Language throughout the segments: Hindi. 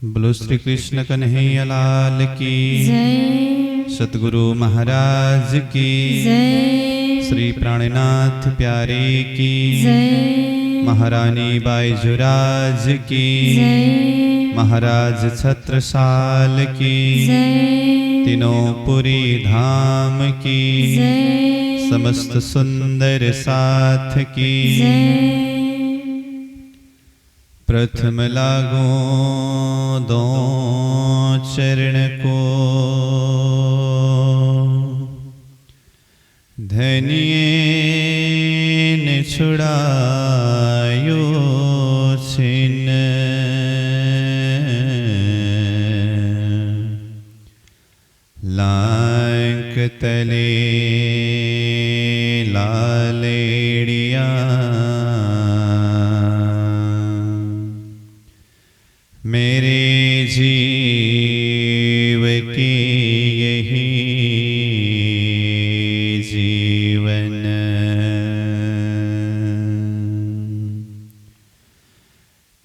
बोलो श्री कृष्ण कन्हैया लाल की जय। सतगुरु महाराज की जय। श्री प्राणनाथ प्यारे की जय। महारानी बाईजुराज की जय। महाराज छत्रसाल की जय। तीनों पुरी धाम की जय। समस्त सुंदर साथ की जय। प्रथम लागो दो चरण को धनिये ने छुड़ायो छिन लांक तले लालेड़िया मेरे जीव की यही जीवन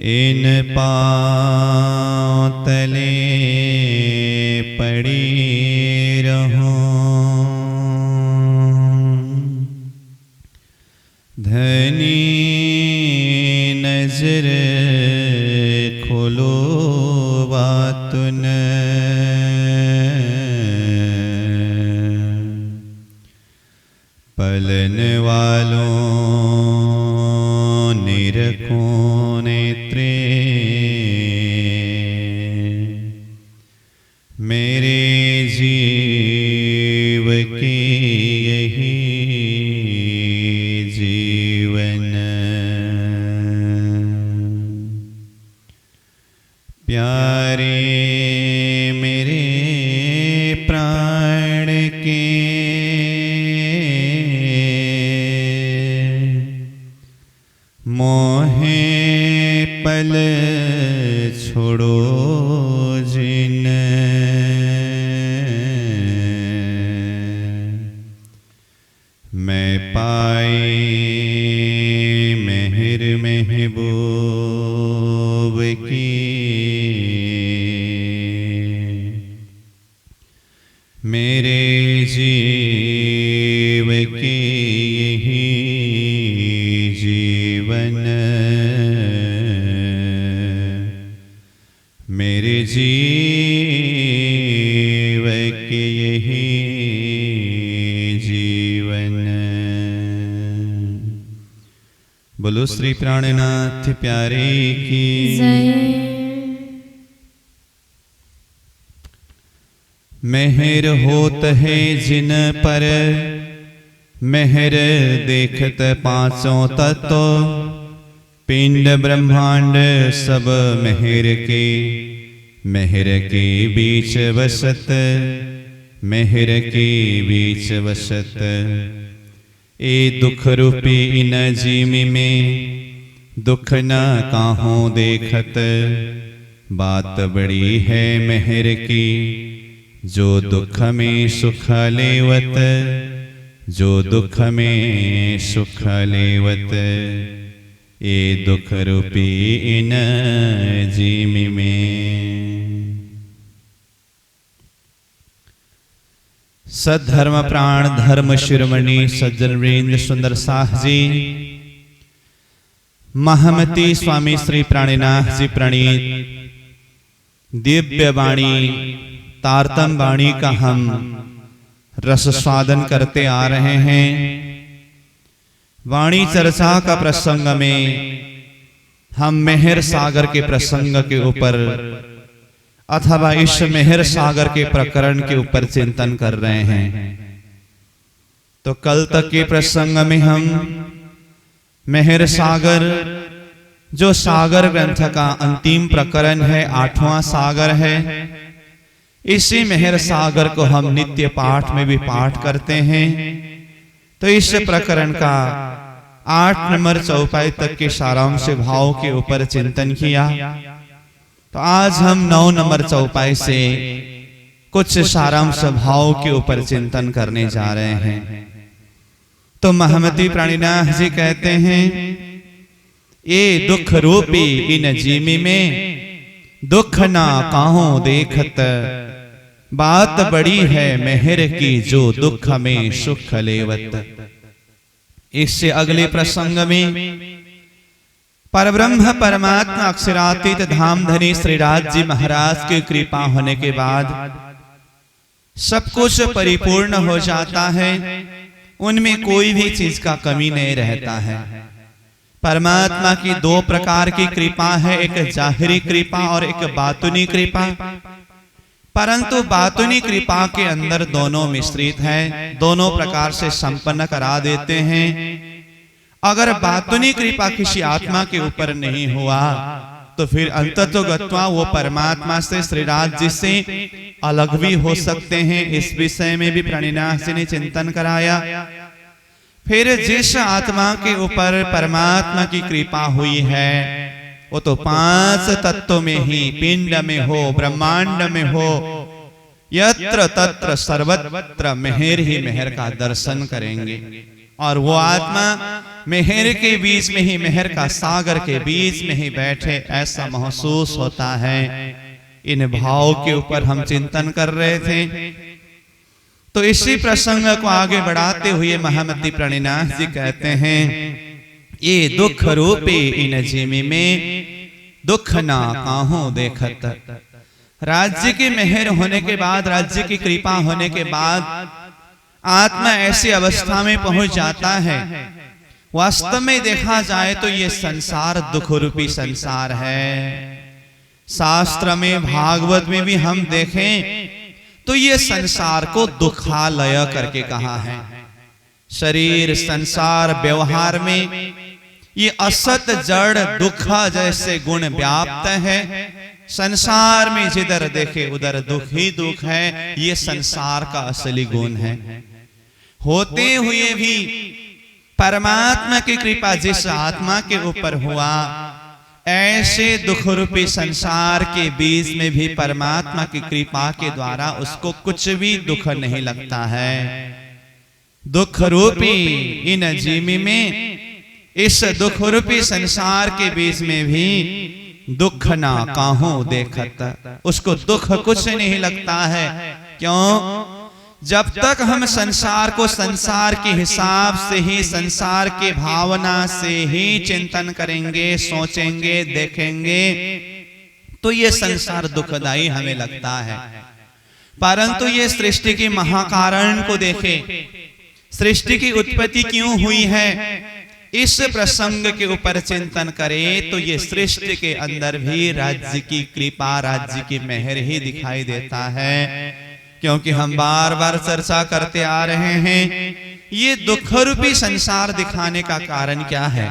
इन पांव तले पड़ी रहो धनी नजर खोलो बातुन पलन वालों निरखो नेत्रे मेरे जीव की यही जीवन प्यारे मेरे प्राण के मोहे पल छोड़ो जिन मैं पाई मेहर महबूब की मेरे जीव की यही जीवन मेरे जीव की यही जीवन बोलो श्री प्राणनाथ प्यारे की जय। मेहर होत है जिन पर मेहर देखत पांचों तत्व पिंड ब्रह्मांड सब मेहर के बीच वसत मेहर के बीच वसत ए दुख रूपी इन जीमी में दुख न काहों देखत बात बड़ी है मेहर की जो दुख में सुख लेवत जो दुख में सुख लेवत ए दुख रूपी इन जीमी में सद्धर्म प्राण धर्म शिरोमणि सज्जन वीरेंद्र सुंदर साह जी महामती स्वामी श्री प्राणनाथ जी प्रणीत दिव्य वाणी तारतम वाणी का हम रस स्वादन करते आ रहे हैं। वाणी चर्चा का प्रसंग में हम मेहर सागर के प्रसंग के ऊपर अथवा इस मेहर सागर के प्रकरण के ऊपर चिंतन कर रहे हैं। तो कल तक के प्रसंग में हम मेहर सागर जो सागर ग्रंथ का अंतिम प्रकरण है 8वां सागर है इसी मेहर सागर को हम नित्य पाठ में भी पाठ करते हैं। तो इस प्रकरण का 8 नंबर चौपाई तक के सारांश भाव के ऊपर चिंतन किया। तो आज हम 9 नंबर चौपाई से कुछ सारांश भाव के ऊपर चिंतन करने जा रहे हैं। तो महामती प्राणनाथ जी कहते हैं ये दुख रूपी इन जीमी में दुख ना काहूं देखत, बात बड़ी है मेहर की, जो दुख में सुख लेवत। इससे अगले प्रसंग में परब्रह्म परमात्मा अक्षरातीत धामधनी श्रीराज जी महाराज की कृपा होने के बाद सब कुछ परिपूर्ण हो जाता है, उनमें कोई भी चीज का कमी नहीं रहता है। परमात्मा की दो प्रकार की कृपा है, एक जाहिरी कृपा और एक बातुनी कृपा। परंतु बातुनी कृपा के अंदर दोनों मिश्रित हैं, दोनों प्रकार से संपन्न करा देते हैं। अगर बातुनी कृपा किसी आत्मा के ऊपर नहीं हुआ तो फिर अंततोगत्वा वो परमात्मा से, श्रीराज जी से अलग भी हो सकते हैं। इस विषय में भी प्रणिनाथ जी ने चिंतन कराया। फिर जिस आत्मा के ऊपर परमात्मा की कृपा हुई है वो तो पांच तत्व में ही, पिंड में हो, ब्रह्मांड में हो, यत्र तत्र सर्वत्र मेहर ही मेहर का दर्शन करेंगे। और वो आत्मा मेहर के बीच में ही, मेहर का सागर के बीच में ही बैठे ऐसा महसूस होता है। इन भाव के ऊपर हम चिंतन कर रहे थे। तो इसी प्रसंग को आगे बढ़ाते हुए महामती प्रणिनाथ जी कहते हैं, ये दुख रूपे इन जीवी में दुख ना काहूं देखत। राज्य की मेहर होने के बाद, राज्य की कृपा होने के बाद आत्मा ऐसी अवस्था में पहुंच जाता है, वास्तव में देखा जाए तो ये संसार दुख रूपी संसार है। शास्त्र में, भागवत में भी हम देखें तो ये संसार को दुखालय करके कहा है। शरीर, संसार, व्यवहार में ये असत जड़ दुख जैसे गुण व्याप्त है। संसार में जिधर देखे उधर दुख ही दुख है, ये संसार का असली गुण है। होते हुए भी परमात्मा की कृपा जिस आत्मा के ऊपर हुआ, ऐसे दुख रूपी संसार के बीच में भी परमात्मा की कृपा के द्वारा उसको कुछ भी दुख नहीं लगता है। दुख रूपी इन जीवी में, इस दुख रूपी संसार के बीच में भी दुख ना काहूं देखत, उसको दुख कुछ नहीं लगता है। क्यों? जब तक हम संसार को संसार के हिसाब से ही, संसार के भावना से ही चिंतन करेंगे, सोचेंगे, देखेंगे तो ये संसार दुखदाई हमें लगता है। परंतु ये सृष्टि के महाकारण को देखें, सृष्टि की उत्पत्ति क्यों हुई है, इस प्रसंग के ऊपर चिंतन करें तो ये सृष्टि के अंदर भी राज्य की कृपा, राज्य की मेहर ही दिखाई देता है। क्योंकि हम बार बार चर्चा करते आ रहे हैं, ये दुख रूपी संसार दिखाने का कारण क्या है?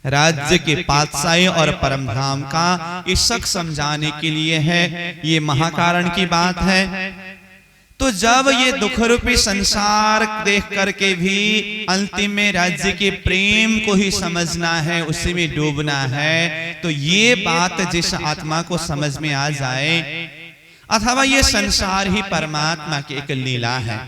राज्य के पातशाही और परमधाम का इशक समझाने के लिए है। ये महाकारण की बात है। तो जब ये दुख रूपी संसार देख करके भी अंतिम में राज्य के प्रेम को ही समझना है, उसी में डूबना है, तो ये बात जिस आत्मा को समझ में आ जाए, अथवा ये संसार ही परमात्मा की एक लीला है,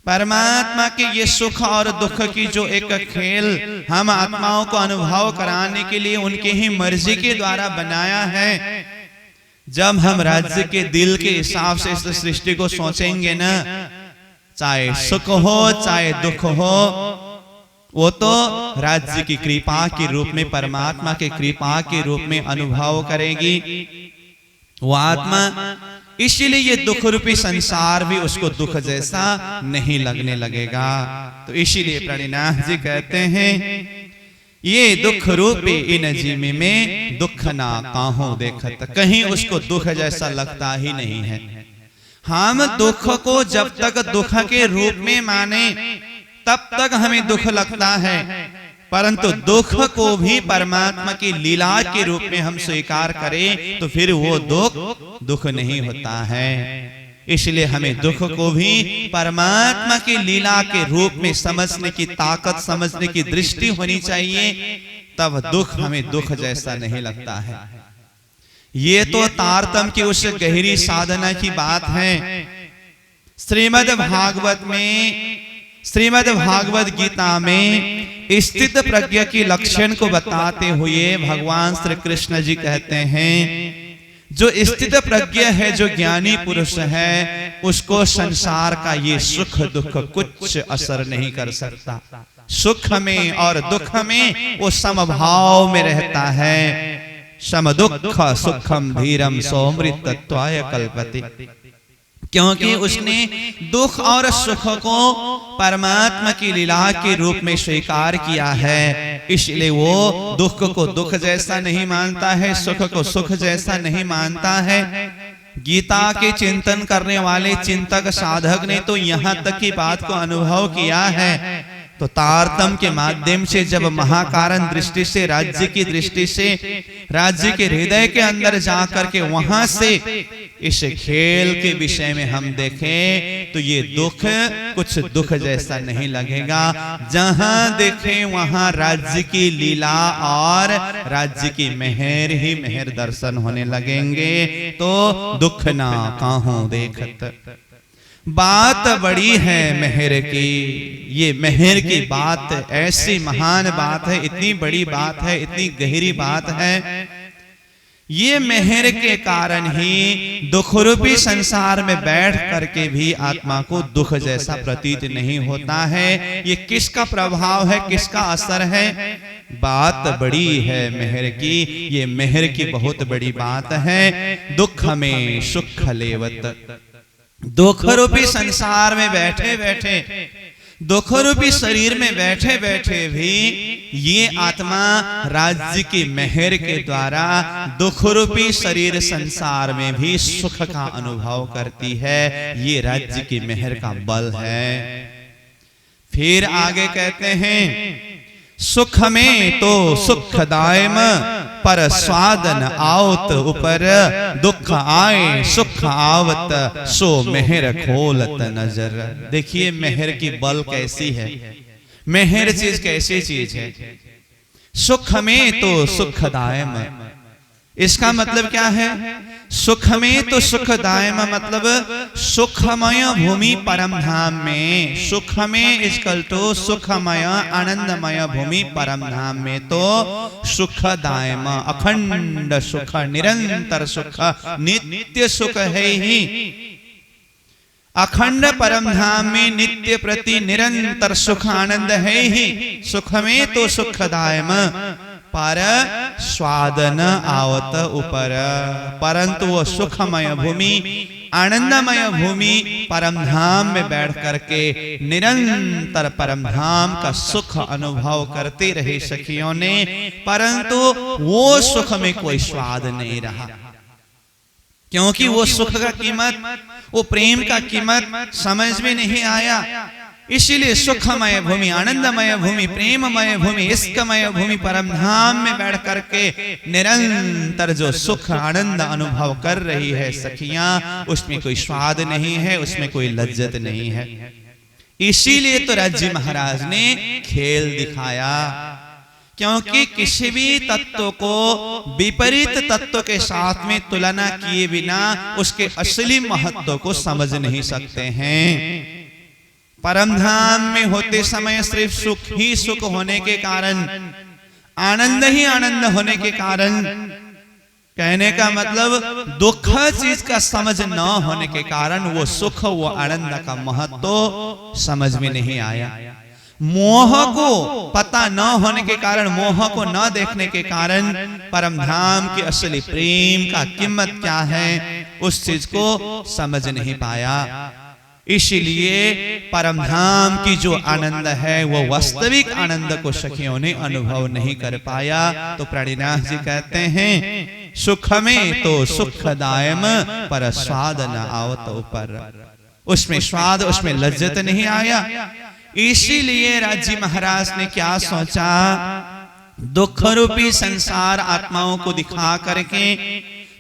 परमात्मा के ये सुख और दुख की जो एक खेल हम आत्माओं को अनुभव कराने के लिए उनके ही मर्जी के द्वारा बनाया है। जब हम राज्य के दिल के हिसाब से इस सृष्टि को सोचेंगे ना, चाहे सुख हो चाहे दुख हो, वो तो राज्य की कृपा के रूप में, परमात्मा के कृपा के रूप में अनुभव करेगी वो आत्मा। इसीलिए ये दुख रूपी संसार भी उसको दुख जैसा नहीं लगने लगेगा। तो इसीलिए प्रणिनाथ जी कहते हैं, ये दुख रूपी इन जीवी में दुख ना काहूं देखत, कहीं उसको दुख जैसा लगता ही नहीं है। हम दुख को जब तक दुख के रूप में माने तब तक हमें दुख लगता है, परंतु दुख को भी परमात्मा की लीला के रूप में हम स्वीकार करें तो फिर वो दुख नहीं होता है। इसलिए हमें दुख को भी परमात्मा की लीला के रूप में समझने की ताकत, समझने की दृष्टि होनी चाहिए, तब दुख हमें दुख जैसा नहीं लगता है। ये तो तारतम्य की उस गहरी साधना की बात है। श्रीमद् भागवत में, श्रीमद् भागवत गीता में स्थित प्रज्ञ की लक्षण को बताते हुए भगवान श्री कृष्ण जी कहते हैं, जो स्थित प्रज्ञ है, जो ज्ञानी पुरुष है, उसको संसार का ये सुख दुख कुछ असर नहीं कर सकता। सुख में और दुख में वो समभाव में रहता है। सम दुख सुखम धीरम सौमृतत्वाय कल्पते, क्योंकि उसने दुख और सुख को परमात्मा की लीला के रूप में स्वीकार किया है, इसलिए वो दुख को दुख जैसा नहीं मानता है, सुख को सुख जैसा नहीं मानता है। गीता के चिंतन करने वाले चिंतक साधक ने तो यहाँ तक की बात को अनुभव किया है। तो तारतम के माध्यम से जब महाकारण दृष्टि से, राज्य की दृष्टि से, राज्य के हृदय के अंदर जाकर के वहां से इस खेल के विषय में हम देखें तो ये दुख कुछ दुख जैसा नहीं लगेगा। जहां देखें वहां राज्य की लीला और राज्य की मेहर ही मेहर दर्शन होने लगेंगे। तो दुख ना काहू देखत, बात बड़ी है मेहर की। ये मेहर की बात ऐसी महान बात है, इतनी बड़ी बात है, इतनी गहरी बात है। ये मेहर के कारण ही दुख रूपी संसार में बैठ करके भी आत्मा को दुख जैसा प्रतीत नहीं होता है। ये किसका प्रभाव है, किसका असर है? बात बड़ी है मेहर की, ये मेहर की बहुत बड़ी बात है। दुख में सुख लेवत, दुख रूपी संसार में बैठे बैठे, दुख रूपी शरीर में बैठे बैठे भी ये आत्मा राज्य की मेहर के द्वारा दुख रूपी शरीर संसार में भी सुख का अनुभव करती है। ये राज्य की मेहर का बल है। फिर आगे कहते हैं, सुख में तो सुखदायम पर स्वादन आवत ऊपर, दुख आए सुख आवत सो मेहर खोलत नजर। देखिए मेहर की बल कैसी है, मेहर चीज कैसी चीज है। सुख में तो सुखदायम, इसका मतलब क्या है? सुख में तो सुखदायम मतलब सुखमय भूमि परम धाम में, सुख में इसकल तो सुखमय आनंदमय भूमि परम धाम में तो सुखदायम, अखंड सुख, निरंतर सुख, नित्य सुख है ही। अखंड परम धाम में नित्य प्रति निरंतर सुख आनंद है ही। सुख में तो सुखदायम पर स्वादन आवत ऊपर, परंतु वो सुखमय भूमि, आनंदमय भूमि परम धाम में बैठ करके निरंतर परम धाम का सुख अनुभव करते रहे सखियों ने, परंतु वो सुख में कोई स्वाद नहीं रहा, क्योंकि वो सुख का कीमत, वो प्रेम का कीमत समझ में नहीं आया। इसीलिए सुखमय भूमि, आनंदमय भूमि, प्रेममय भूमि, इष्कमय भूमि परम धाम में बैठ करके निरंतर जो सुख आनंद अनुभव कर रही है सखियां, उसमें कोई स्वाद नहीं है, उसमें कोई लज्जत नहीं है। इसीलिए तो राज्य महाराज ने खेल दिखाया, क्योंकि किसी भी तत्व को विपरीत तत्व के साथ में तुलना किए बिना उसके असली महत्व को समझ नहीं सकते हैं। परम धाम में होते समय सिर्फ सुख ही सुख होने के कारण, आनंद ही आनंद होने के कारण, कहने का मतलब दुख चीज का समझ न होने के कारण वो सुख, वो आनंद का महत्व समझ में नहीं आया। मोह को पता न होने के कारण, मोह को न देखने के कारण परम धाम की असली प्रेम का कीमत क्या है उस चीज को समझ नहीं पाया। इसलिए परम धाम की जो आनंद है वो वास्तविक आनंद को सखियों ने अनुभव नहीं कर पाया। तो प्रणिनाथ जी कहते हैं, सुख में तो सुखदायम पर स्वाद न आवत ऊपर, उसमें स्वाद, उसमें लज्जत नहीं आया। इसीलिए राज्य महाराज ने क्या सोचा, दुख रूपी संसार आत्माओं को दिखा करके,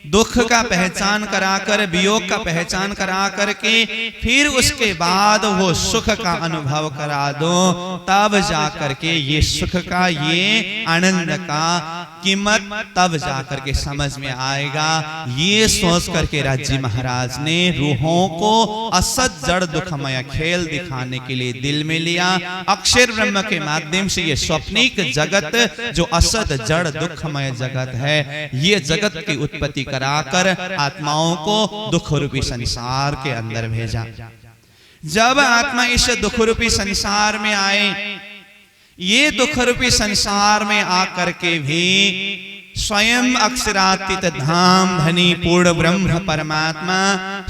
दुख का पहचान कराकर, वियोग का पहचान करा करके, फिर उसके बाद वो सुख का अनुभव करा दो, तब जा करके ये सुख का, ये आनंद का कीमत तब जाकर के समझ में आएगा। ये सोच करके राजी महाराज ने रूहों को असत जड़ दुखमय खेल दिखाने के लिए दिल में लिया। अक्षर ब्रह्म के माध्यम से ये स्वप्निक जगत जो असत जड़ दुखमय जगत है, ये जगत की उत्पत्ति कराकर आत्माओं को दुख रूपी संसार के अंदर भेजा। जब आत्मा इस दुख रूपी संसार में आए, ये दुख रूपी संसार में आकर के भी स्वयं अक्षरातीत धाम धनी पूर्ण ब्रह्म परमात्मा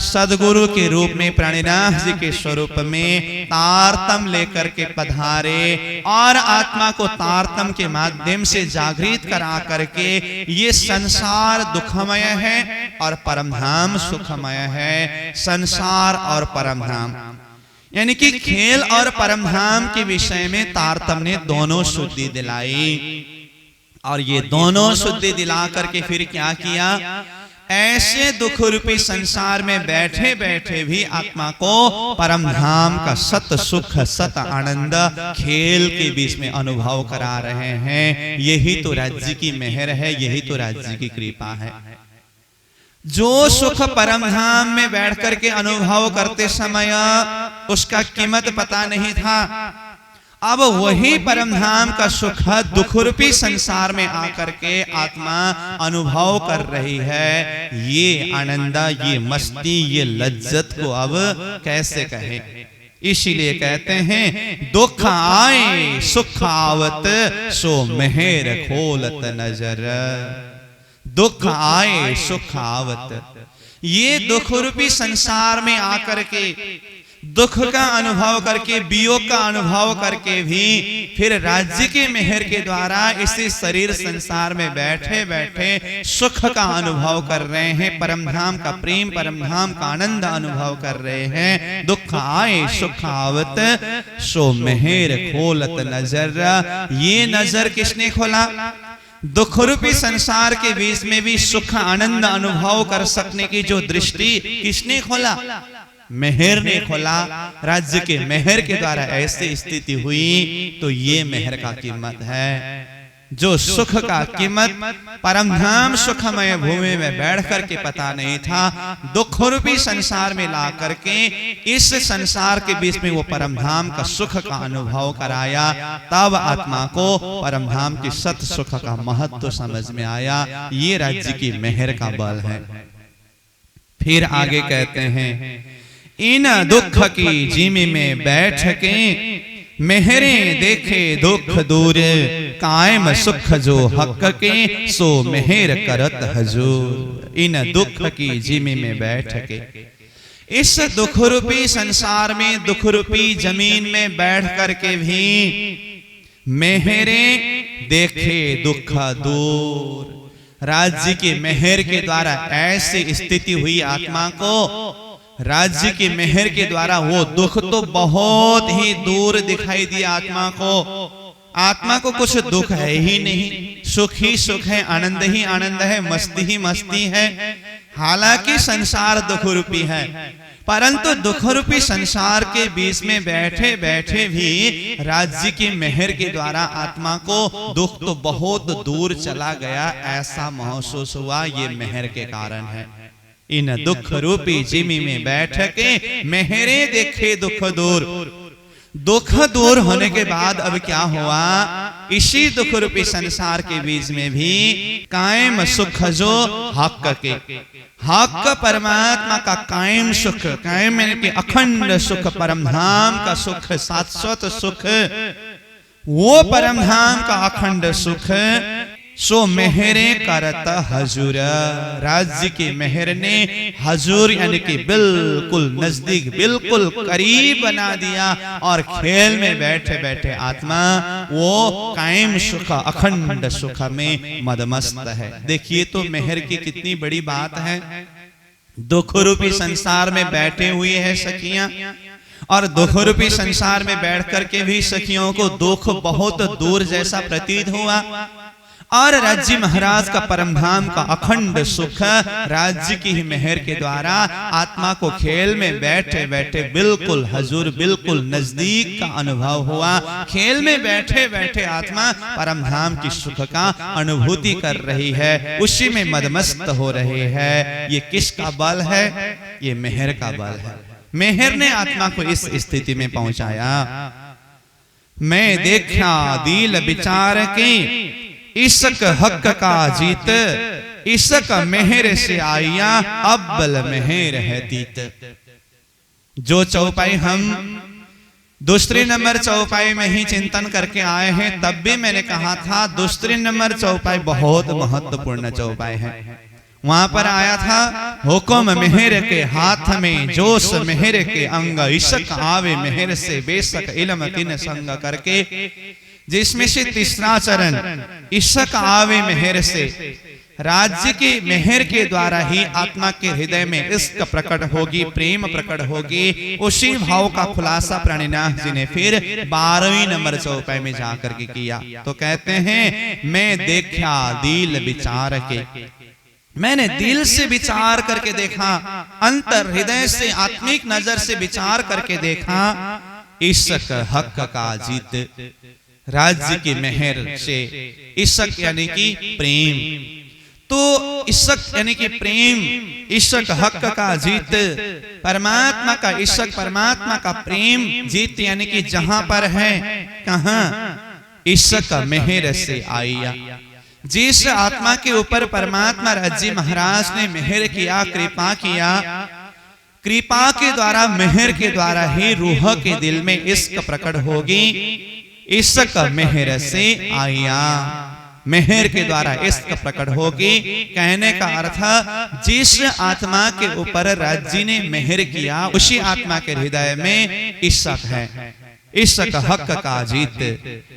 सदगुरु के रूप में प्राणिनाथ जी के स्वरूप में तारतम लेकर के पधारे और आत्मा को तारतम के माध्यम से जागृत करा करके ये संसार दुखमय है और परमधाम सुखमय है। संसार और परमधाम यानी कि खेल और परमधाम के विषय में तारतम ने दोनों शुद्धि दिलाई। और ये दोनों शुद्धि दिला करके फिर क्या किया, ऐसे दुख रूपी संसार में बैठे बैठे भी आत्मा को परमधाम का सत सुख सत आनंद खेल के बीच में अनुभव करा रहे हैं। यही तो राज्य की मेहर है, यही तो राज्य की कृपा है। जो सुख परमधाम में बैठ करके अनुभव करते समय उसका कीमत पता नहीं था, अब वही परमधाम का सुख दुख रूपी संसार में आकर के आत्मा अनुभव कर रही है। ये आनंद, ये मस्ती, ये लज्जत को अब कैसे कहे। इसीलिए कहते हैं दुख आए सुख आवत सो मेहर खोलत नजर। दुख आए सुख आवत, ये दुख रूपी संसार में आकर के दुख का अनुभव करके, वियोग का अनुभव करके भी फिर राज्य के मेहर के द्वारा इसी शरीर संसार में बैठे बैठे सुख का अनुभव कर रहे हैं, परमधाम का प्रेम, परमधाम का आनंद अनुभव कर रहे हैं। दुख आए सुख आवत सो मेहर खोलत नजर। ये नजर किसने खोला? दुख रूपी संसार के बीच में भी सुख आनंद अनुभव कर सकने की जो दृष्टि किसने खोला? मेहर ने खोला। राज्य के मेहर के द्वारा ऐसी स्थिति हुई, तो ये मेहर का कीमत है। जो सुख का कीमत परमधाम सुखमय भूमि में बैठ करके पता नहीं था, दुख रूपी संसार में ला करके इस संसार के बीच में वो परमधाम का सुख का अनुभव कराया। तब आत्मा को परमधाम की सत सुख का महत्व समझ में आया। ये राज्य की मेहर का बल है। फिर आगे कहते हैं इन दुख की जिमी में बैठ के मेहरे देखे दुख दूर, कायम सुख जो हक के सो मेहर करत हजूर। इन दुख की जिमी में बैठ के, इस दुख रूपी संसार में दुख रूपी जमीन में बैठ करके भी मेहरे देखे दुख दूर। राज्य की मेहर के द्वारा ऐसी स्थिति हुई आत्मा को, राज्य की मेहर के द्वारा वो दुख तो बहुत ही दूर दिखाई दिया आत्मा को। आत्मा को कुछ दुख है ही नहीं, सुख ही सुख है, आनंद ही आनंद है, मस्ती ही मस्ती है। हालांकि संसार दुख रूपी है, परंतु दुख रूपी संसार के बीच में बैठे बैठे भी राज्य की मेहर के द्वारा आत्मा को दुख तो बहुत दूर चला गया, ऐसा महसूस हुआ। ये मेहर के कारण है। इन दुख रूपी जिमी में बैठ के मेहरे देखे दुख दूर। दुख दूर होने के बाद अब क्या हुआ? इसी दुख रूपी संसार के बीच में भी कायम सुख जो हक के, हक परमात्मा का कायम सुख, कायम यानी कि अखंड सुख, परमधाम का सुख, शाश्वत सुख, वो परमधाम का अखंड सुख सो मेहरे करत हजूर। राज्य की मेहर ने हजूर यानी कि बिल्कुल नजदीक, बिल्कुल करीब बना दिया। और खेल में बैठे बैठे आत्मा वो कायम सुख, अखंड सुख में मदमस्त है। देखिए तो मेहर की कितनी बड़ी बात है। दुख रूपी संसार में बैठे हुए हैं सखियां, और दुख रूपी संसार में बैठ करके भी सखियों को दुख बहुत दूर जैसा प्रतीत हुआ। और राज्य महाराज का परम धाम का अखंड सुख राज्य की ही मेहर के द्वारा आत्मा को खेल में बैठे बैठे बिल्कुल हजूर बिल्कुल नजदीक का अनुभव हुआ। खेल में बैठे बैठे आत्मा परम धाम की सुख का अनुभूति कर रही है, उसी में मदमस्त हो रहे है। ये किसका बल है? ये मेहर का बल है। मेहर ने आत्मा को इस स्थिति में पहुंचाया। मैं देखा दिल विचार के इश्क हक का जीत, इश्क मेहर से आया अब्बल मेहर है तीत। जो चौपाई हम दूसरे नंबर चौपाई में ही चिंतन करके आए हैं, तब भी मैंने कहा था दूसरे नंबर चौपाई बहुत महत्वपूर्ण चौपाई है। वहां पर आया था हुक्म मेहर के हाथ में, जोश मेहर के अंग, इश्क आवे मेहर से, बेशक इल्म तिन संग करके, जिसमें से तीसरा चरण इश्क आवे मेहर से। राज्य की मेहर के द्वारा ही आत्मा के हृदय में इश्क प्रकट होगी, प्रेम प्रकट होगी। उसी भाव का खुलासा प्राणिनाथ जी ने फिर 12वीं नंबर चौपाई में जाकर के किया। तो कहते हैं मैं देखा दिल विचार के, मैंने दिल से विचार करके देखा, अंतर हृदय से आत्मिक नजर से विचार करके देखा, इश्क हक का जीत। राज्य की मेहर से इश्क यानी कि प्रेम, तो इश्क यानी कि प्रेम, इश्क हक का जीत, परमात्मा का इश्क, परमात्मा का प्रेम जीत यानी कि जहां पर है कहां, इश्क मेहर से आया। जिस आत्मा के ऊपर परमात्मा राज्य महाराज ने मेहर किया, कृपा किया, कृपा के द्वारा मेहर के द्वारा ही रूह के दिल में इश्क प्रकट होगी। इश्क मेहर से आया, मेहर के द्वारा इश्क प्रकट होगी। कहने का अर्थ जिस आत्मा के ऊपर राज्य ने मेहर किया, उसी आत्मा के हृदय में इश्क है। इश्क हक का जीत,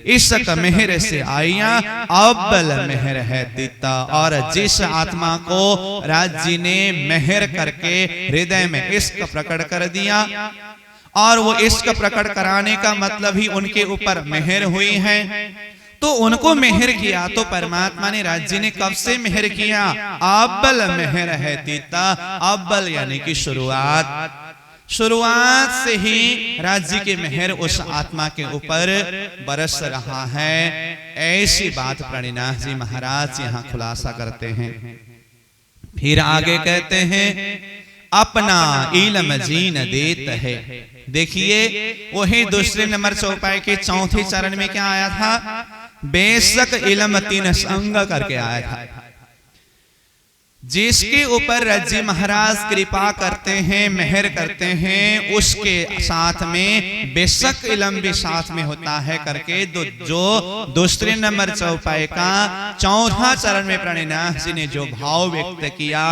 इश्क मेहर से आया अब्बल मेहर है तीता। और जिस आत्मा को राज्य ने मेहर करके हृदय में इश्क प्रकट कर दिया, और वो इश्क प्रकट कराने का मतलब ही उनके ऊपर मेहर हुई है, तो उनको मेहर किया। तो परमात्मा ने राज्य ने कब से मेहर किया? अब्बल मेहर है तीता। अब्बल यानी कि शुरुआत, शुरुआत से ही राज्य के मेहर उस आत्मा के ऊपर बरस रहा है। ऐसी बात प्राणिनाथ जी महाराज यहाँ खुलासा करते हैं। फिर आगे कहते हैं अपना इल्म जीन देत है। देखिए वही दूसरे नंबर चौपाई के चौथे चरण में क्या आया था? बेशक इल्म तीन संग करके आया था। जिसके ऊपर राज्य महाराज कृपा करते हैं, मेहर करते हैं, उसके साथ में बेशक इल्म भी साथ में होता है करके जो दूसरे नंबर चौपाई का चौथा चरण में प्राणिनाथ जी ने जो भाव व्यक्त किया,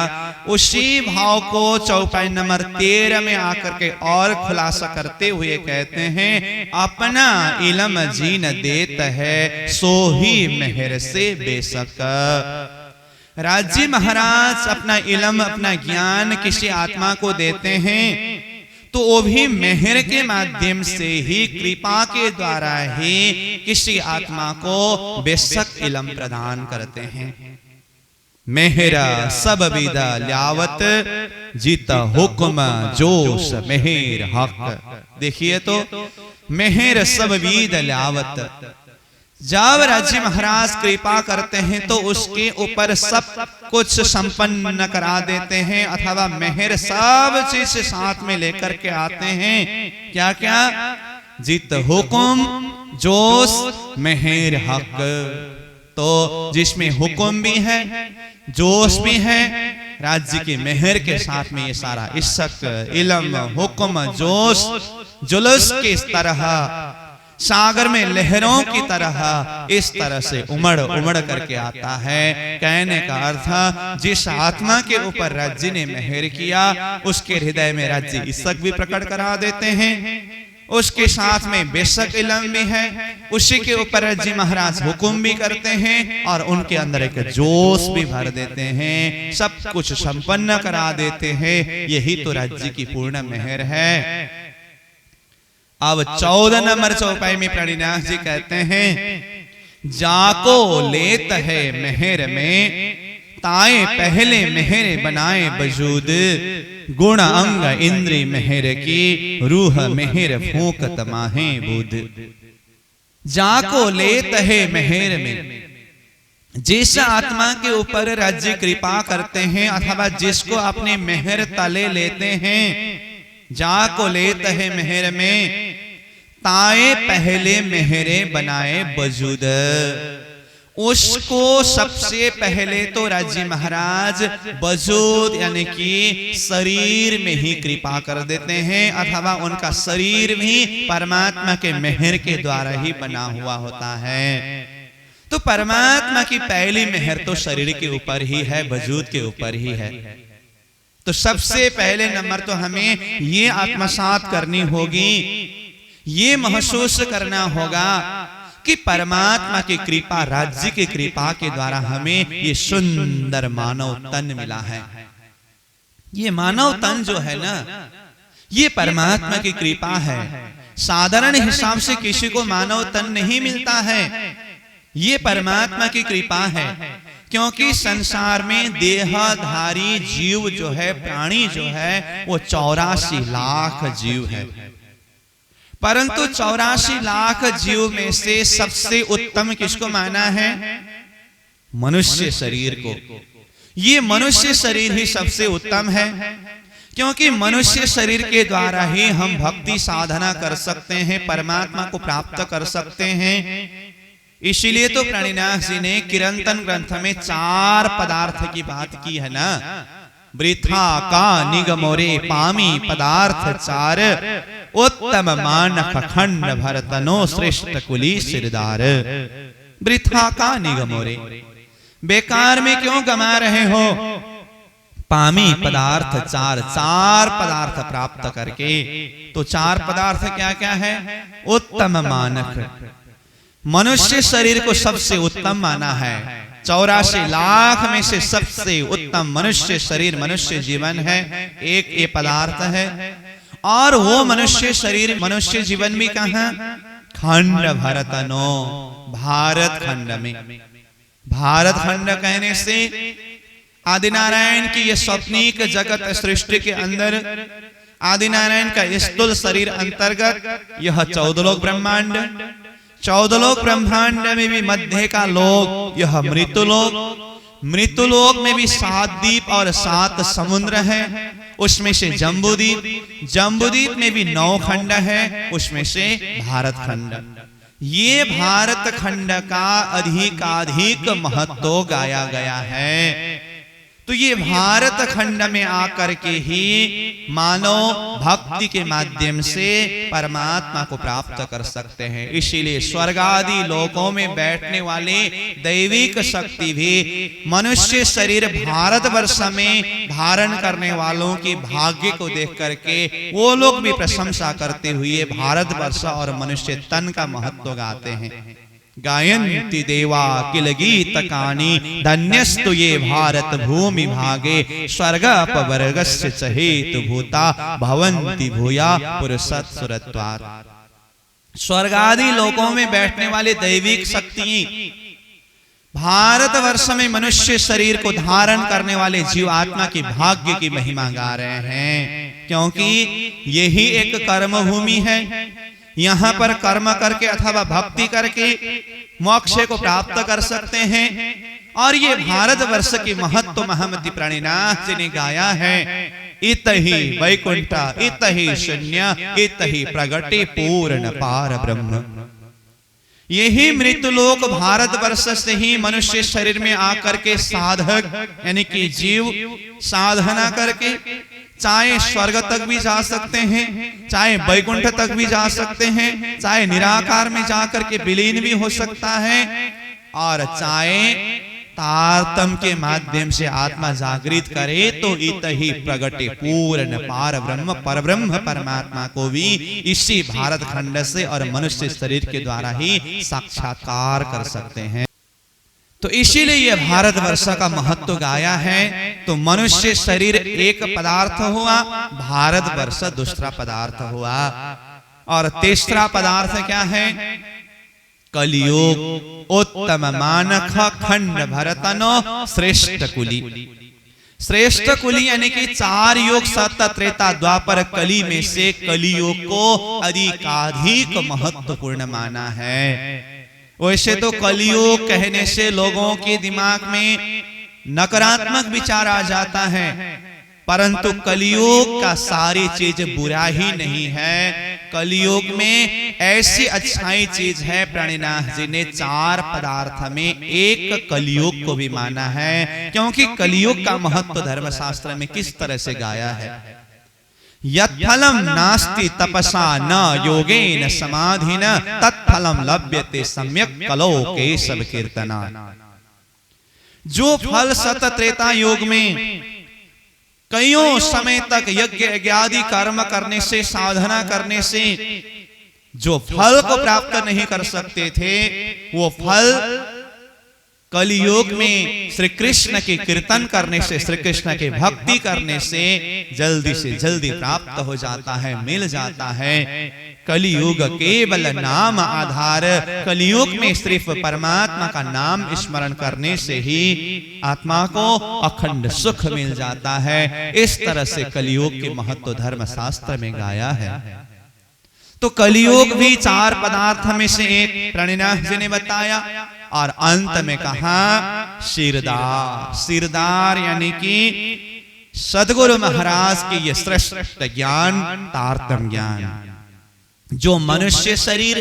उसी भाव को चौपाई नंबर 13 में आकर के और खुलासा करते हुए कहते हैं अपना इल्म जीन देत है सो ही मेहर से बेशक। राज्य महाराज अपना इल्म, अपना ज्ञान किसी आत्मा को देते हैं तो वो भी मेहर के माध्यम से ही, कृपा के द्वारा ही किसी आत्मा को बेशक इल्म प्रदान करते हैं। मेहरा सब विदा ल्यावत जीता हुक्म जोश मेहर हक। देखिए तो मेहर सब विद ल्यावत, जब राज्य महाराज कृपा करते हैं तो उसके ऊपर सब कुछ संपन्न करा देते हैं, अथवा मेहर सब चीज साथ में लेकर के आते हैं। क्या क्या? जित हुक्म जोश मेहर हक। तो जिसमें हुक्म भी है, जोश भी है, राज्य की मेहर के साथ में ये सारा इश्क, इल्म, हुक्म, जोश जुलूस के इस तरह सागर में लहरों की तरह इस तरह से उमड़ उमड़ करके आता है। कहने का अर्थ जिस आत्मा के ऊपर राज्य ने मेहर किया उसके हृदय में राज्य इश्क भी प्रकट करा देते हैं, उसके साथ में बेशक इल्म भी है, उसी के ऊपर राज्य महाराज हुक्म भी करते हैं और उनके अंदर एक जोश भी भर देते हैं, सब कुछ संपन्न करा देते हैं। यही तो राज्य की पूर्ण मेहर है। अब 14 नंबर चौपाई में प्राणिनाथ जी कहते हैं जाको लेत है मेहर में, ताए पहले मेहर बनाए बजूद, गुण अंग इंद्री मेहर की, रूह मेहर फूंकत माहे बुध। जाको लेत है मेहर में, जिस आत्मा के ऊपर राज्य कृपा करते हैं अथवा जिसको अपने मेहर तले लेते हैं, जाको लेत है मेहर में, ताए पहले मेहरे बनाए बजूद। उसको सबसे पहले तो राज्य महाराज बजूद यानी कि शरीर में ही कृपा कर देते हैं, अथवा उनका शरीर भी परमात्मा के मेहर के द्वारा ही बना हुआ होता है। तो परमात्मा की पहली मेहर तो शरीर के ऊपर ही है, वजूद के ऊपर ही है। तो सबसे पहले नंबर तो हमें ये आत्मसात करनी होगी, ये महसूस करना होगा कि परमात्मा की कृपा, राज्य की कृपा के द्वारा हमें ये सुंदर मानव तन मिला है। ये मानव तन जो है ना, ये परमात्मा की कृपा है। साधारण हिसाब से किसी को मानव तन नहीं मिलता है, ये परमात्मा की कृपा है। क्योंकि संसार में देहधारी जीव जो है, प्राणी जो है, वो 84 लाख जीव है। परंतु 84 लाख जीव में से सबसे उत्तम किसको माना है? मनुष्य शरीर को। ये मनुष्य शरीर ही सबसे उत्तम है, क्योंकि मनुष्य शरीर के द्वारा ही हम भक्ति साधना कर सकते हैं, परमात्मा को प्राप्त कर सकते हैं। इसीलिए तो प्रणिनाथ जी ने किरंतन ग्रंथ में 4 पदार्थ की बात की है ना। वृथा का निगमोरे पामी पदार्थ 4, उत्तम मानक खंड भरतनो श्रेष्ठ कुली सिरदार। वृथा का निगमोरे, बेकार में क्यों गमा रहे हो? पामी पदार्थ 4 पदार्थ प्राप्त करके। तो 4 पदार्थ क्या क्या है? उत्तम मानक, मनुष्य शरीर को सबसे उत्तम माना है। 84 लाख में से सबसे उत्तम मनुष्य शरीर, मनुष्य जीवन है, एक ये पदार्थ है। और वो मनुष्य शरीर, मनुष्य जीवन भी कहाँ? खंड भरतनो, भारत खंड में। भारत खंड कहने से आदिनारायण की ये स्वप्निक जगत सृष्टि के अंदर आदिनारायण का स्थूल शरीर अंतर्गत यह 14 लोक ब्रह्मांड, 14 लोक ब्रह्मांड में भी मध्य का लोक यह मृत्युलोक, मृत्युलोक में भी 7 द्वीप और 7 समुद्र है, उसमें से जम्बूद्वीप, जम्बूद्वीप में भी 9 खंड है, उसमें से भारत खंड। ये भारत खंड का अधिकाधिक महत्व गाया गया है। तो ये भारत खंड में आकर के ही मानव भक्ति के माध्यम से परमात्मा को प्राप्त कर सकते हैं। इसीलिए स्वर्ग आदि लोकों में बैठने वाले दैविक शक्ति भी मनुष्य शरीर भारतवर्ष में धारण करने वालों की भाग्य को देख करके वो लोग भी प्रशंसा करते हुए भारतवर्ष और मनुष्य तन का महत्व गाते हैं। गायन्ति देवा किल गीत कानी, धन्यस्तु ये भारत भूमि भागे, स्वर्गापवर्गस्य च हेतु भूता, भवन्ति भूया पुरुषत् सुरत्वात्। स्वर्ग आदि लोकों में बैठने वाले दैविक शक्ति भारतवर्ष में मनुष्य शरीर को धारण करने वाले जीवात्मा की भाग्य की महिमा गा रहे हैं, क्योंकि यही एक कर्म भूमि है। यहाँ पर कर्म करके अथवा भक्ति करके मोक्ष को प्राप्त कर सकते हैं। और ये भारतवर्ष की महत्व महमति प्रणिनाथ जी ने गाया है। इतहि वैकुंठ इतहि शून्य इतहि प्रगटे पूर्ण पार ब्रह्म। यही मृत्युलोक भारतवर्ष से ही मनुष्य शरीर में आकर के साधक यानी कि जीव साधना करके चाहे स्वर्ग तक भी जा सकते हैं, चाहे वैकुंठ तक भी जा सकते हैं, चाहे निराकार में जाकर के विलीन भी हो सकता है, और चाहे तारतम के माध्यम से आत्मा जागृत करे तो इतहि प्रगटे पूर्ण पार ब्रह्म, परब्रह्म परमात्मा को भी इसी भारत खंड से और मनुष्य शरीर के द्वारा ही साक्षात्कार कर सकते हैं। तो इसीलिए यह भारतवर्ष का महत्व गाया है। तो मनुष्य शरीर एक पदार्थ हुआ, भारतवर्ष दूसरा पदार्थ हुआ, और तीसरा पदार्थ क्या है? कलियुग उत्तम मानख खंड भरतनो श्रेष्ठ कुली। श्रेष्ठ कुली यानी कि 4 युग सत्य त्रेता द्वापर कली में से कलियुग को अधिकाधिक महत्वपूर्ण माना है। वैसे तो कलियुग कहने से लोगों के दिमाग में नकारात्मक विचार आ जाता है, परंतु कलियुग का सारी चीज बुरा ही नहीं है। कलियुग में ऐसी अच्छाई चीज है, प्राणीनाथ जी ने 4 पदार्थ में एक कलियुग को भी माना है, क्योंकि कलियुग का महत्व धर्मशास्त्र में किस तरह से गाया है। यत्फलम नास्ति तपसा न योगेन समाधिन तत्फलम लभ्यते सम्यक कलो केशव कीर्तना। जो फल सत त्रेता योग में कईयों समय तक यज्ञ यज्ञादि कर्म करने से, साधना करने से जो फल को प्राप्त नहीं कर सकते थे, वो फल कलियुग में श्री कृष्ण के कीर्तन करने से, श्री कृष्ण के भक्ति करने से जल्दी से जल्दी प्राप्त हो जाता है, मिल जाता है। कलियुग केवल नाम आधार, कलियुग में सिर्फ परमात्मा का नाम स्मरण करने से ही आत्मा को अखंड सुख मिल जाता है। इस तरह से कलियुग के महत्व धर्म शास्त्र में गाया है। तो कलियुग भी 4 पदार्थ में से एक प्राणीनाथ जी ने बताया, और अंत में कहा सिरदार। सिरदार यानी कि सदगुरु महाराज के ये श्रेष्ठ ज्ञान तारतम ज्ञान, जो मनुष्य शरीर,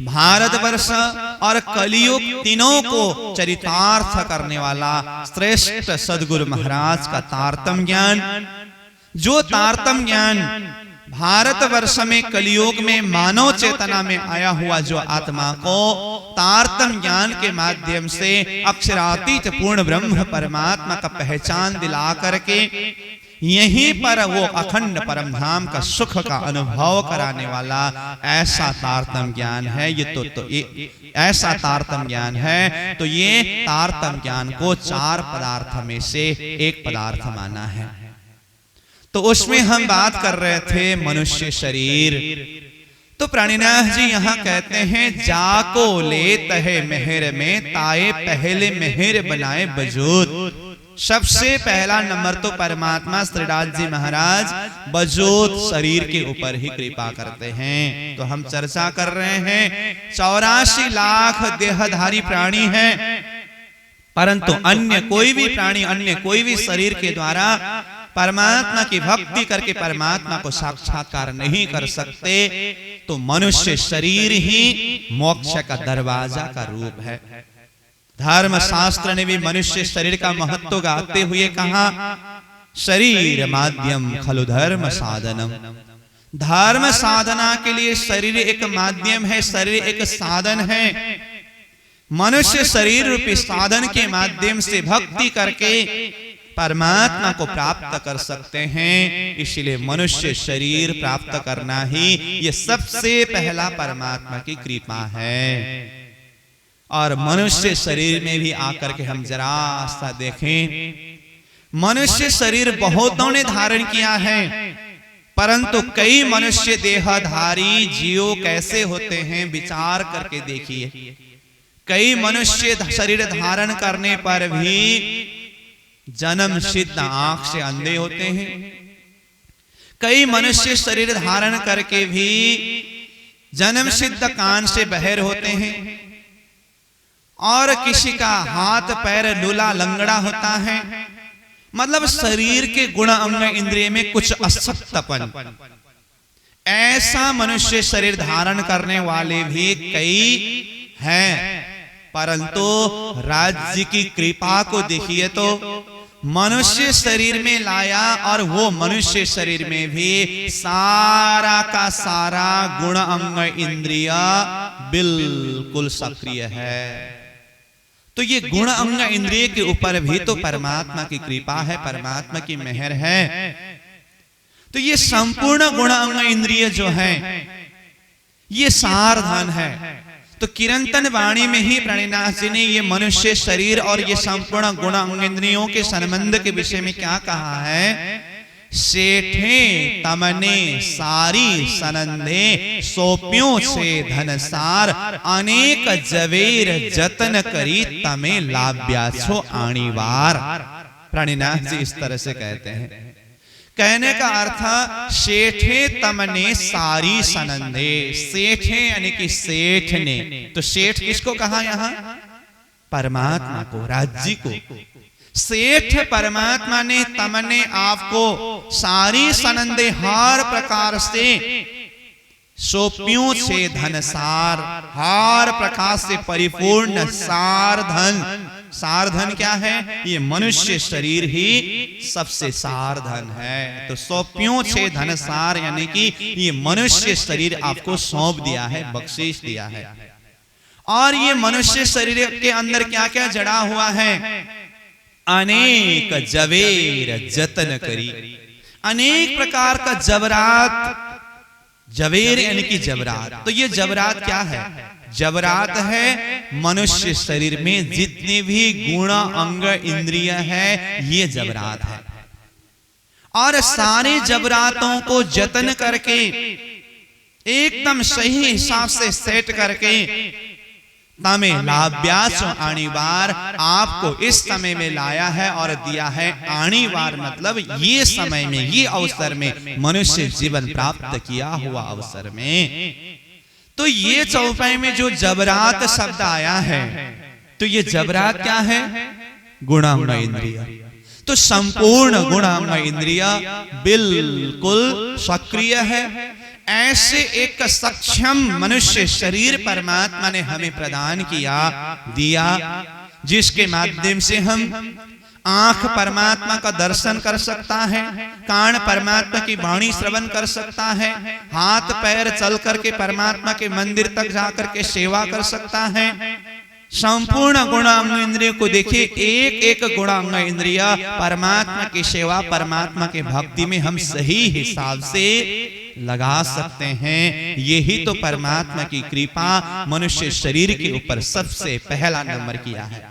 भारतवर्ष और कलियुग तीनों को चरितार्थ करने वाला श्रेष्ठ सदगुरु महाराज का तारतम ज्ञान। जो तारतम ज्ञान भारतवर्ष में कलियुग में मानव चेतना में आया हुआ जो आत्मा को तारतम ज्ञान के माध्यम से अक्षरातीत पूर्ण ब्रह्म परमात्मा का पहचान दिला करके यहीं पर वो अखंड परम धाम का सुख का अनुभव कराने वाला ऐसा तारतम ज्ञान है। ऐसा तारतम ज्ञान है। तो ये तारतम ज्ञान को 4 पदार्थ में से एक पदार्थ माना है। तो उसमें हम बात कर रहे थे मनुष्य शरीर। तो प्राणीनाथ जी यहाँ कहते हैं, जाको लेत है मेहर में ताए पहले मेहर बनाए बजूद। सबसे पहला नंबर तो परमात्मा श्रीनाथ जी महाराज बजूद शरीर के ऊपर ही कृपा करते हैं। तो हम चर्चा कर रहे हैं 84 लाख देहधारी प्राणी हैं, परंतु अन्य कोई भी प्राणी, अन्य कोई भी शरीर के द्वारा परमात्मा की भक्ति करके परमात्मा को साक्षात्कार नहीं कर सकते। तो मनुष्य शरीर ही मोक्ष का दरवाजा का रूप है। धर्म शास्त्र ने भी मनुष्य शरीर का महत्व गाते हुए कहा, शरीर माध्यम खलु धर्म साधनम। धर्म साधना के लिए शरीर एक माध्यम है, शरीर एक साधन है। मनुष्य शरीर रूपी साधन के माध्यम से भक्ति करके परमात्मा को प्राप्त कर सकते हैं। इसलिए मनुष्य शरीर प्राप्त करना ही ये सबसे पहला परमात्मा की कृपा है। और मनुष्य शरीर में भी आकर के हम जरा सा देखें, मनुष्य शरीर बहुतों ने धारण किया है, परंतु कई मनुष्य देहधारी जीव कैसे होते हैं विचार करके देखिए। कई मनुष्य शरीर धारण करने पर भी जन्म सिद्ध आंख से अंधे होते हैं। कई मनुष्य शरीर धारण करके भी जन्म सिद्ध कान से बहर होते हैं, और किसी का हाथ पैर लूला लंगड़ा होता है। मतलब शरीर के गुण अंग इंद्रिय में कुछ अशक्तपन, ऐसा मनुष्य शरीर धारण करने वाले भी कई हैं। परंतु राज्य की कृपा को देखिए तो मनुष्य शरीर में लाया, और वो मनुष्य शरीर में भी सारा का सारा गुण अंग इंद्रिय बिल्कुल सक्रिय है। तो ये गुण अंग इंद्रिय के ऊपर भी तो परमात्मा की कृपा है, परमात्मा की मेहर है। तो ये संपूर्ण गुण अंग इंद्रिय जो है ये सार धन है। तो किरंतन वाणी में ही प्राणीनाथ जी ने ये मनुष्य शरीर और ये संपूर्ण गुण अंग इंद्रियों के संबंध के विषय में क्या कहा है, सेठे तमने सारी सनंदे सोप्यों से धनसार अनेक जवेर जतन करी तमे लाभ्या छो आणीवार। प्राणीनाथ जी इस तरह से कहते हैं। कहने का अर्थ सेठे तमने सारी सनंदे, सेठे यानी कि सेठ ने, तो सेठ किसको कहा यहां? परमात्मा को, राज्य को। सेठ परमात्मा ने तमने आपको सारी सनंदे हर प्रकार से सोप्यों से धनसार, हर प्रकार से परिपूर्ण सार धन। सार धन क्या है? ये मनुष्य शरीर ही सबसे सार धन है। तो सोप्यों से धनसार यानी कि ये मनुष्य शरीर आपको सौंप दिया है, बख्शीश दिया है। और ये मनुष्य शरीर के अंदर क्या क्या जड़ा हुआ है? अनेक जवेर जतन करी, अनेक प्रकार का जबरात। जवेर यानी कि जबरात। तो ये जबरात क्या है? जबरात है मनुष्य शरीर में जितने भी गुण अंग इंद्रिय है, ये जबरात है। और सारे जबरातों को जतन करके एकदम सही हिसाब से सेट करके तमे लाभ्यास आणीवार, आपको इस समय में लाया है और दिया है। आणीवार मतलब ये समय में, ये अवसर में, मनुष्य जीवन प्राप्त किया हुआ अवसर में। तो ये चौपाई में जो जबरात शब्द आया है, तो ये जबरात क्या है? गुणांग इंद्रिय। तो संपूर्ण गुणांग इंद्रिय बिल्कुल सक्रिय है। ऐसे एक सक्षम मनुष्य शरीर परमात्मा ने हमें प्रदान किया, दिया, जिसके माध्यम से हम आंख परमात्मा का दर्शन कर सकता है, कान परमात्मा की वाणी श्रवण कर सकता है, हाथ पैर चल करके परमात्मा के मंदिर तक जाकर के सेवा कर सकता है। संपूर्ण गुणांग इंद्रिय को देखिए, एक एक गुणांग इंद्रिय परमात्मा की सेवा, परमात्मा के भक्ति में हम सही हिसाब से लगा सकते हैं। यही तो परमात्मा की कृपा मनुष्य शरीर के ऊपर सबसे पहला नंबर किया है।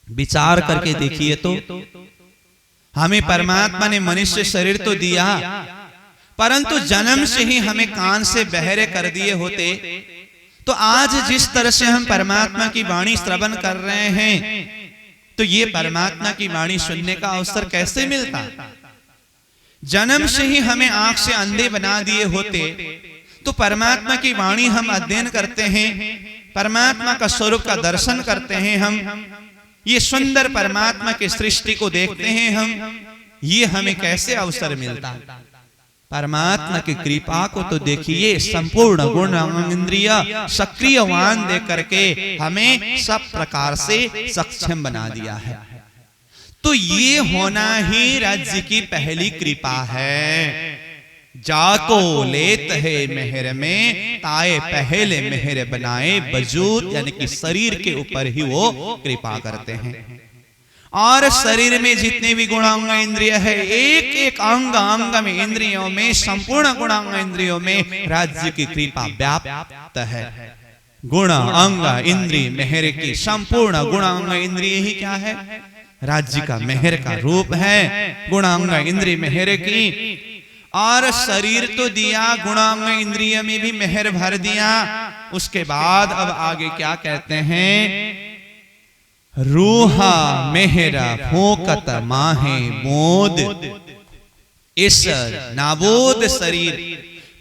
विचार करके देखिए तो, हमें परमात्मा ने मनुष्य शरीर तो दिया, परंतु जन्म से ही हमें कान से बहरे कर दिए होते तो आज जिस तरह से हम परमात्मा की वाणी श्रवण कर रहे हैं, तो ये परमात्मा की वाणी सुनने का अवसर कैसे मिलता? जन्म से ही हमें आंख से अंधे बना दिए होते तो परमात्मा की वाणी हम अध्ययन करते हैं, परमात्मा का स्वरूप का दर्शन करते हैं, हम ये सुंदर परमात्मा की सृष्टि को देखते हैं, हम ये हमें कैसे अवसर मिलता? परमात्मा की कृपा को तो देखिए, संपूर्ण गुण इंद्रिय सक्रियवान दे करके हमें सब प्रकार से सक्षम बना दिया है। तो ये होना ही राज्य की पहली कृपा है। जाको लेत है मेहर में, ताए पहले मेहर बनाए वजूद, यानी कि शरीर के ऊपर ही वो कृपा करते हैं। और शरीर में जितने भी गुणांग इंद्रिय है, एक एक अंग अंग में, इंद्रियों में, संपूर्ण गुणांग इंद्रियों में राज्य की कृपा व्याप्त है। गुण अंग इंद्रिय मेहर की, संपूर्ण गुणांग इंद्रिय ही क्या है? राज्य का मेहर का रूप है। गुणांग इंद्रिय मेहर की, और शरीर तो दिया, गुणांग इंद्रिय में भी मेहर भर दिया। उसके बाद अब आगे क्या कहते हैं? रूहा मेहरा फोकत माहे बोध, इस नाबोध शरीर,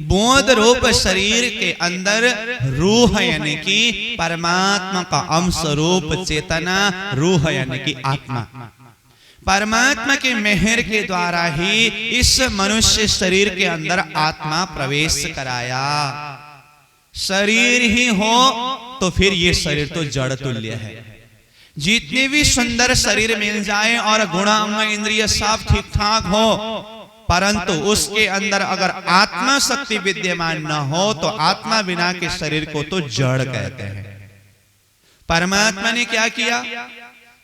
बोध रूप शरीर के अंदर रूह यानी कि परमात्मा का अंश रूप चेतना, रूह यानी कि आत्मा, परमात्मा के मेहर के द्वारा ही इस मनुष्य शरीर के अंदर आत्मा प्रवेश कराया। शरीर ही हो तो फिर ये शरीर तो जड़ तुल्य है। जितने भी सुंदर शरीर मिल जाए और गुणांग इंद्रिय सब ठीक ठाक हो, परंतु उसके अंदर अगर आत्मा शक्ति विद्यमान न हो तो आत्मा बिना के शरीर को तो जड़ कहते हैं। परमात्मा ने क्या किया?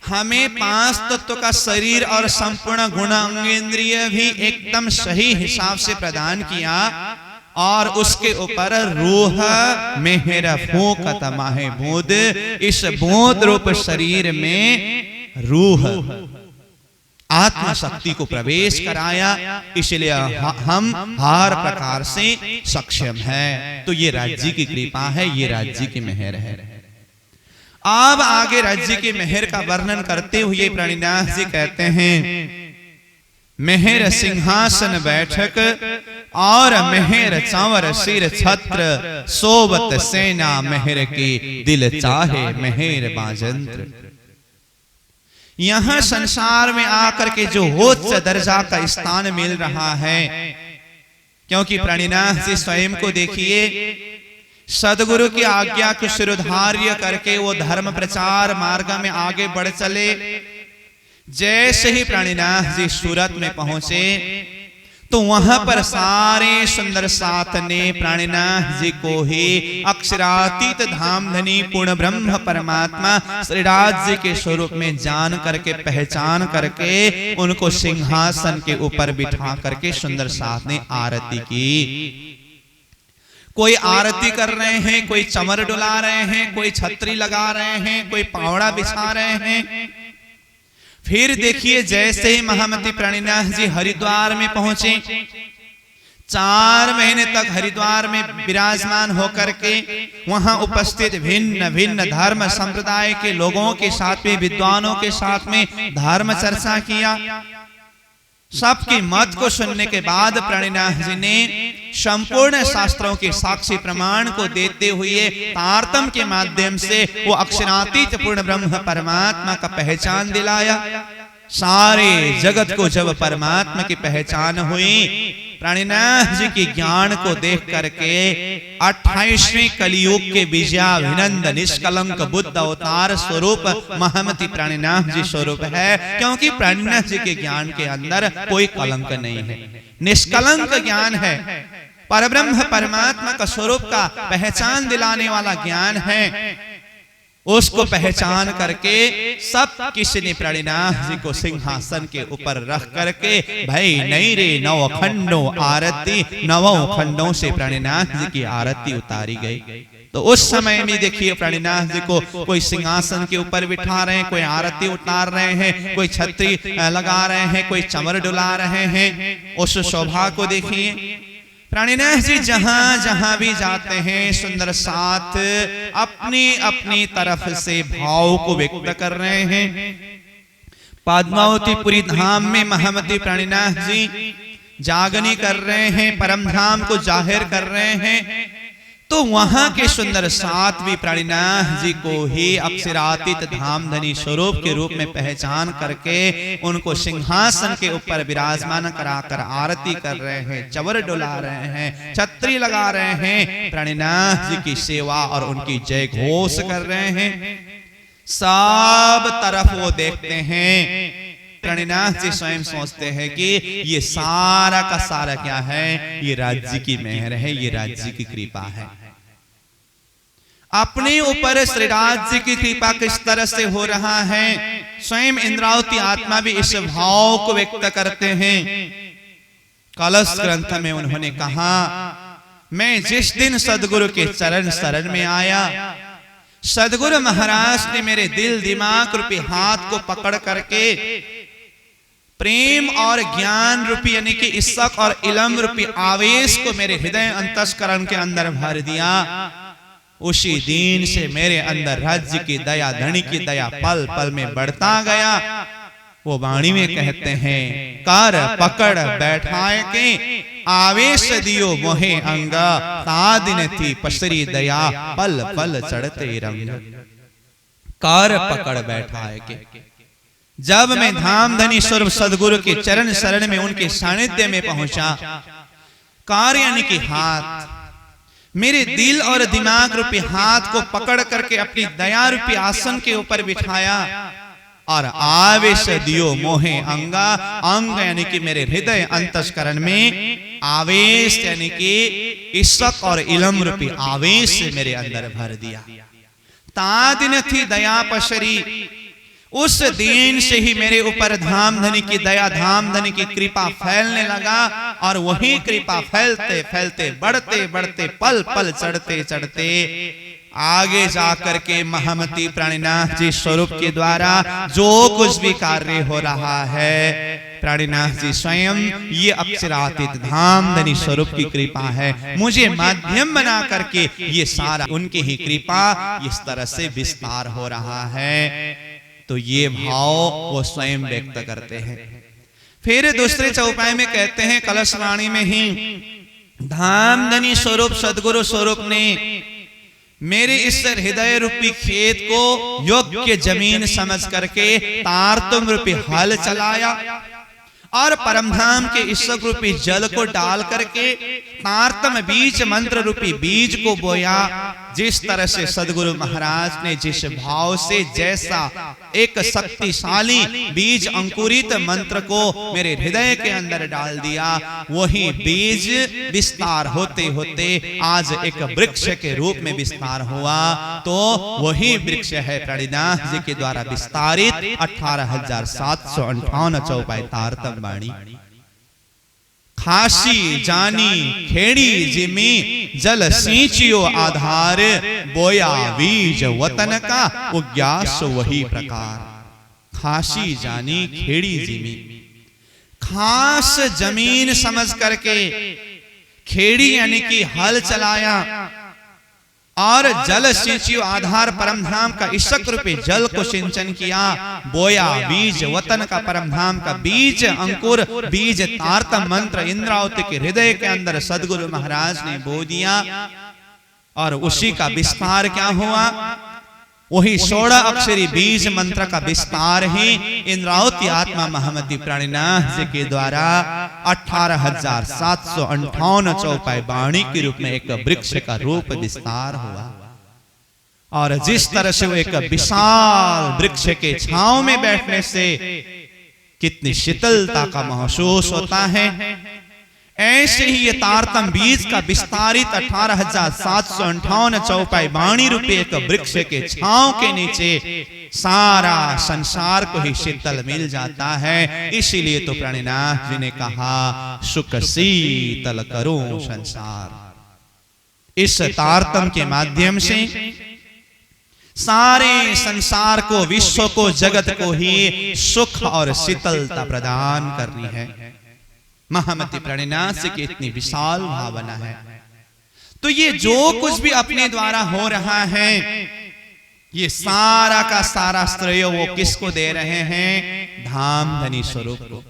हमें 5 तत्व का शरीर और संपूर्ण गुणांग इंद्रिय भी एकदम सही हिसाब से प्रदान किया, और उसके ऊपर रूह मेहर फोकत माहे बोध, इस बोध रूप शरीर में रूह आत्म शक्ति को प्रवेश कराया, इसलिए हम हर प्रकार से सक्षम हैं। तो ये राज्य की कृपा है, ये राज्य की मेहर है। अब आगे राज्य की मेहर का वर्णन करते हुए प्रणिनाथ जी कहते हैं, मेहर सिंहासन बैठक और मेहर चंवर सिर छत्र, सोबत सेना मेहर की दिल चाहे मेहर बाजंत्र। यहां संसार में आकर के जो उच्च दर्जा का स्थान मिल रहा है, क्योंकि प्रणिनाथ जी स्वयं को देखिए, सदगुरु की आज्ञा को शिरोधार्य करके वो धर्म प्रचार मार्ग में आगे बढ़ चले। जैसे ही प्रणिनाथ जी सूरत में पहुंचे तो वहां पर सारे सुंदर साथ ने प्रणिनाथ जी को ही अक्षरातीत धामधनी पूर्ण ब्रह्म परमात्मा श्रीराज जी के स्वरूप में जान करके, पहचान करके उनको सिंहासन के ऊपर बिठा करके सुंदर साथ ने आरती की। कोई आरती कर रहे हैं, कोई चमर डुला रहे हैं, कोई छतरी लगा रहे हैं, कोई पावड़ा बिछा रहे हैं। फिर देखिए, जैसे ही महामती प्रणिनाथ जी हरिद्वार में पहुंचे, 4 महीने तक हरिद्वार में विराजमान होकर के वहां उपस्थित भिन्न भिन्न धर्म संप्रदाय के लोगों के साथ में, विद्वानों के साथ में धर्म चर्चा किया। सबकी मत को सुनने के बाद प्रणिनाथ जी ने संपूर्ण शास्त्रों के साक्षी प्रमाण को देते हुए तारतम के माध्यम से वो अक्षरातीत पूर्ण ब्रह्म परमात्मा का पहचान दिलाया। सारे जगत को जब परमात्मा की पहचान हुई, प्रणिनाथ जी के ज्ञान को देख करके 28वें कलियुग के विजयाभिनंद निष्कलंक बुद्ध अवतार स्वरूप महामती प्रणिनाथ जी स्वरूप है। क्योंकि प्रणिनाथ जी के ज्ञान के अंदर कोई कलंक नहीं है, निष्कलंक ज्ञान है, परब्रह्म परमात्मा का स्वरूप का पहचान दिलाने वाला ज्ञान है। उसको पहचान करके सब किसी ने प्रणिनाथ जी को सिंहासन के ऊपर रख करके, भाई नहीं रे 9 खंडों आरती, 9 खंडों से प्रणिनाथ जी की आरती उतारी गई। तो उस समय में देखिए, प्रणिनाथ जी को कोई सिंहासन के ऊपर बिठा रहे हैं, कोई आरती उतार रहे हैं, कोई छतरी लगा रहे हैं, कोई चमर डुला रहे हैं। उस शोभा को देखिए। प्रणिनाथ जी जहां जहां भी जाते हैं, सुंदर साथ अपनी अपनी तरफ से भाव को व्यक्त कर रहे हैं। पद्मावतीपुरी धाम में महामती प्रणिनाथ जी जागनी कर रहे हैं, परम धाम को जाहिर कर रहे हैं। तो वहां के सुंदर साथ भी प्रणिनाथ जी को ही अक्षरातीत धामधनी स्वरूप के रूप में पहचान करके उनको सिंहासन के ऊपर विराजमान कराकर आरती कर रहे हैं, चवर डुला रहे हैं, छतरी लगा रहे हैं, प्रणिनाथ जी की सेवा और उनकी जय घोष कर रहे हैं। सब तरफ वो देखते हैं। प्रणिनाथ जी स्वयं सोचते हैं कि ये सारा का सारा क्या है, ये राज्य की मेहर है, ये राज्य की कृपा है। अपने ऊपर श्रीराज जी की कृपा किस तरह से हो रहा है, स्वयं इंद्रावती आत्मा भी इस भाव को व्यक्त करते हैं। कलश ग्रंथ में उन्होंने कहा, मैं जिस दिन सदगुरु के चरण शरण में आया, सदगुरु महाराज ने मेरे दिल दिमाग रूपी हाथ को पकड़ करके प्रेम और ज्ञान रूपी यानी कि इश्क और इल्म रूपी आवेश को मेरे हृदय अंतस्करण के अंदर भर दिया। उसी दिन से मेरे अंदर राज्य की दया, धनी की दया पल पल में बढ़ता गया। वो वाणी में कहते हैं, कर पकड़ बैठाए के आवेश दियो मोहे अंगा, तादिन थी पसरी दया पल पल चढ़ते रंग। कर पकड़ बैठाए के, जब मैं धामधनी स्वरूप सदगुरु के चरण शरण में उनके सानिध्य में पहुंचा, कार्य यानी कि हाथ, मेरे दिल और दिमाग रूपी हाथ को पकड़ करके अपनी दया रूपी आसन के ऊपर बिठाया और आवेश दियो मोहे अंगा, अंग यानी कि मेरे हृदय अंतस्करण में आवेश यानी कि इश्क और इल्म रूपी आवेश मेरे अंदर भर दिया। तादिन थी दया पसरी, उस दिन से ही मेरे ऊपर धामधनी की दया, धामधनी की कृपा फैलने लगा और वही कृपा फैलते फैलते बढ़ते बढ़ते पल पल चढ़ते चढ़ते आगे जाकर के महामती प्राणीनाथ जी स्वरूप के द्वारा जो कुछ भी कार्य हो रहा है, प्राणीनाथ जी स्वयं ये अक्षरातीत धाम धनी स्वरूप की कृपा है, मुझे माध्यम बना करके ये सारा उनकी ही कृपा इस तरह से विस्तार हो रहा है। तो ये भाव वो स्वयं व्यक्त करते हैं। फिर दूसरे चौपाई में कहते हैं, कलश वाणी में ही, धाम धनी स्वरूप सदगुरु स्वरूप ने मेरे इस हृदय रूपी खेत को योग्य जमीन समझ करके तारतम रूपी हल चलाया और परमधाम के ईश्वर रूपी जल को डाल करके तारतम बीज मंत्र रूपी बीज को बोया। जिस तरह से सदगुरु महाराज ने जिस भाव से जैसा एक शक्तिशाली बीज अंकुरित मंत्र को मेरे हृदय के अंदर डाल दिया, वही बीज विस्तार होते होते आज एक वृक्ष के रूप में विस्तार हुआ। तो वही वृक्ष है प्राणीनाथ जी के द्वारा विस्तारित 18,758 चौपाई तारतम वाणी। खासी जानी खेड़ी जिमी जल सींचियो आधार, बोया बीज वतन का उग्यास वही प्रकार। खासी जानी खेड़ी जिमी, खास जमीन समझ करके खेड़ी यानी कि हल चलाया और जल सिंचियो आधार परमधाम का ईशक रूपी जल को सिंचन किया। बोया बीज वतन का परमधाम का बीज अंकुर बीज तारतम मंत्र इंद्रावती के हृदय के अंदर सदगुरु महाराज ने बो दिया और उसी का विस्तार क्या हुआ, वही 16 अक्षरी बीज मंत्र का विस्तार ही इंद्रावती आत्मा महामती प्राणीनाथ जी के द्वारा 18,758 चौपाई वाणी के रूप में एक वृक्ष का रूप विस्तार हुआ। और जिस तरह से वो एक विशाल वृक्ष के छांव में बैठने से कितनी शीतलता का महसूस होता है, ऐसे ही ये तारतम बीज का विस्तारित 18,758 चौपाई वाणी रूपी एक वृक्ष के छांव के नीचे सारा संसार को ही शीतल मिल जाता है। इसीलिए तो प्राणीनाथ जी ने कहा, सुख शीतल करो संसार। इस तारतम के माध्यम से सारे संसार को, विश्व को, जगत को ही सुख और शीतलता प्रदान करनी है। महामती प्राणीनाथ जी की इतनी विशाल भावना है। तो ये जो कुछ भी अपने द्वारा हो रहा है, ये सारा का सारा श्रेय वो किसको दे रहे हैं, धाम धनी स्वरूप को।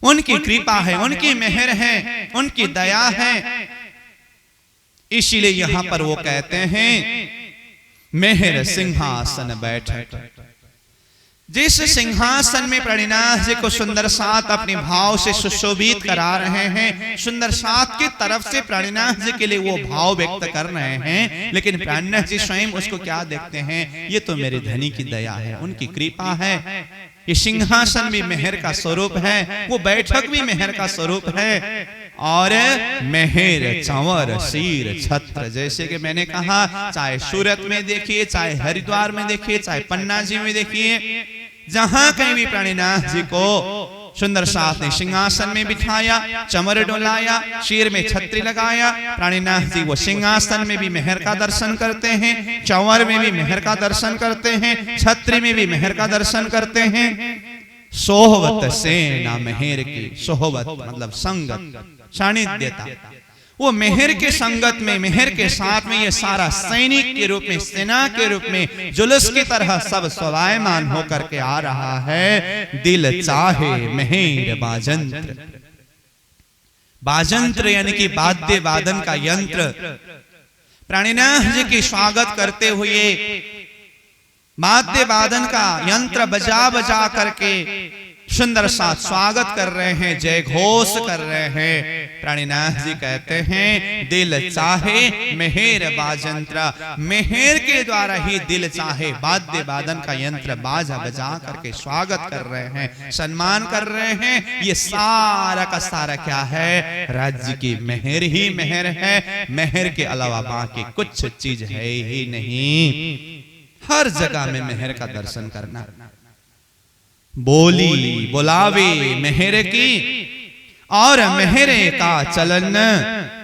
उनकी कृपा है, उनकी मेहर है, उनकी दया है। इसीलिए यहां पर वो कहते हैं, मेहर सिंहासन बैठक। जिस सिंहासन में प्राणीनाथ जी को सुंदर साथ अपने भाव से सुशोभित करा रहे हैं, सुंदर साथ की तरफ से प्राणीनाथ जी के लिए वो भाव व्यक्त कर रहे हैं, लेकिन प्राणीनाथ जी स्वयं उसको क्या देखते हैं, ये तो मेरे धनी की दया है, उनकी कृपा है। ये सिंहासन भी मेहर का स्वरूप है, वो बैठक भी मेहर का स्वरूप है। और मेहर चंवर शीर छत्र, जैसे कि मैंने कहा, चाहे सूरत में देखिए, चाहे हरिद्वार में देखिए, चाहे पन्ना जी में देखिए, जहां कहीं भी प्राणीनाथ जी को सुंदर साथ ने सिंहासन में बिठाया, चमर डोलाया, शीर में छत्री लगाया। प्राणीनाथ जी वो सिंहासन में भी मेहर का दर्शन करते हैं, चंवर में भी मेहर का दर्शन करते हैं, छत्री में भी मेहर का दर्शन करते हैं। सोहवत से ना मेहर की, सोहवत मतलब संगत, सानिध्यता। वो मेहर के संगत में, मेहर के साथ में ये सारा सैनिक के रूप में, सेना के रूप में जुलूस की तरह सब स्वायमान होकर के आ रहा है। दिल चाहे मेहर बाजंत्र, बाजंत्र यानी कि वाद्य वादन का यंत्र। प्राणीनाथ जी की स्वागत करते हुए वाद्य वादन का यंत्र बजा बजा करके सुंदर सा स्वागत कर रहे हैं, जय घोष कर रहे हैं। प्राणीनाथ जी कहते हैं, दिल चाहे मेहर बाजंत्र, मेहर के द्वारा ही दिल चाहे वाद्य वादन का यंत्र बाजा बजा करके स्वागत कर रहे हैं, सम्मान कर रहे हैं। ये सारा का सारा क्या है, राज्य की मेहर ही मेहर है, मेहर के अलावा बाकी कुछ चीज है ही नहीं। हर जगह में मेहर का दर्शन करना, बोली बुलावे मेहर की, और मेहरे का चलन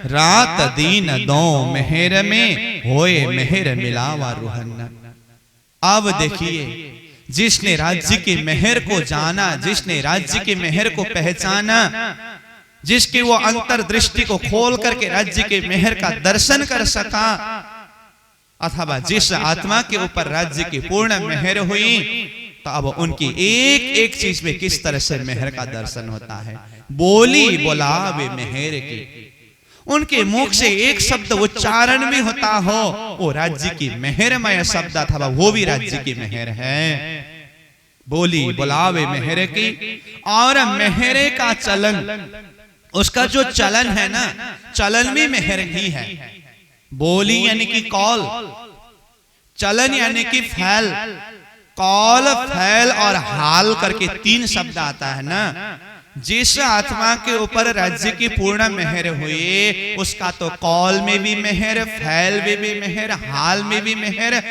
रात दिन दो मेहर में होए मेहर मिलावा रुहन। अब देखिए, जिसने राज्य के मेहर को जाना, जिसने राज्य के मेहर को पहचाना, जिसकी वो अंतर्दृष्टि को खोल करके राज्य के मेहर का दर्शन कर सका, अथवा जिस आत्मा के ऊपर राज्य की पूर्ण मेहर हुई, तो अब उनकी एक एक चीज में किस तरह से मेहर का दर्शन होता है। बोली बोलावे मेहर की, उनके मुख से एक शब्द उच्चारण भी होता हो, वो राज्य की मेहरमय शब्द अथवा वो भी राज्य की मेहर है। बोली बुलावे मेहर की, और मेहरे का चलन, उसका जो चलन है ना, चलन भी मेहर ही है। बोली यानी कि कौल, चलन यानी कि फैल, कौल फैल और हाल करके तीन शब्द आता है ना। जिस आत्मा के ऊपर राज्य की पूर्ण मेहर हुई, उसका तो कौल में भी मेहर, फैल में भी मेहर, हाल में भी मेहर,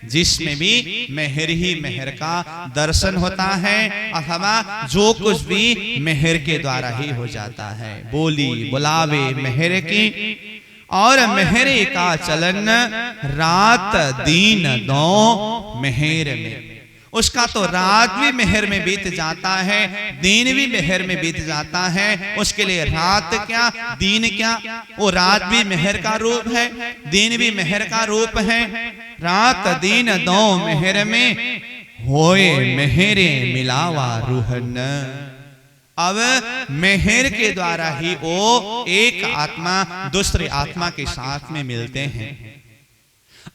जिसमें भी मेहर ही मेहर का दर्शन होता है, अथवा जो कुछ भी मेहर के द्वारा ही हो जाता है। बोली बुलावे मेहर की, और मेहरे का चलन रात दिन दो मेहर में, उसका तो रात भी मेहर में बीत जाता है, दिन भी मेहर में बीत जाता है। उसके लिए रात क्या दिन क्या, वो रात भी मेहर का रूप है, दिन भी मेहर का रूप है। रात दिन दो मेहर में होए मेहरे मिलावा रुहन। अब मेहर के द्वारा ही वो एक आत्मा दूसरी आत्मा के साथ में मिलते हैं,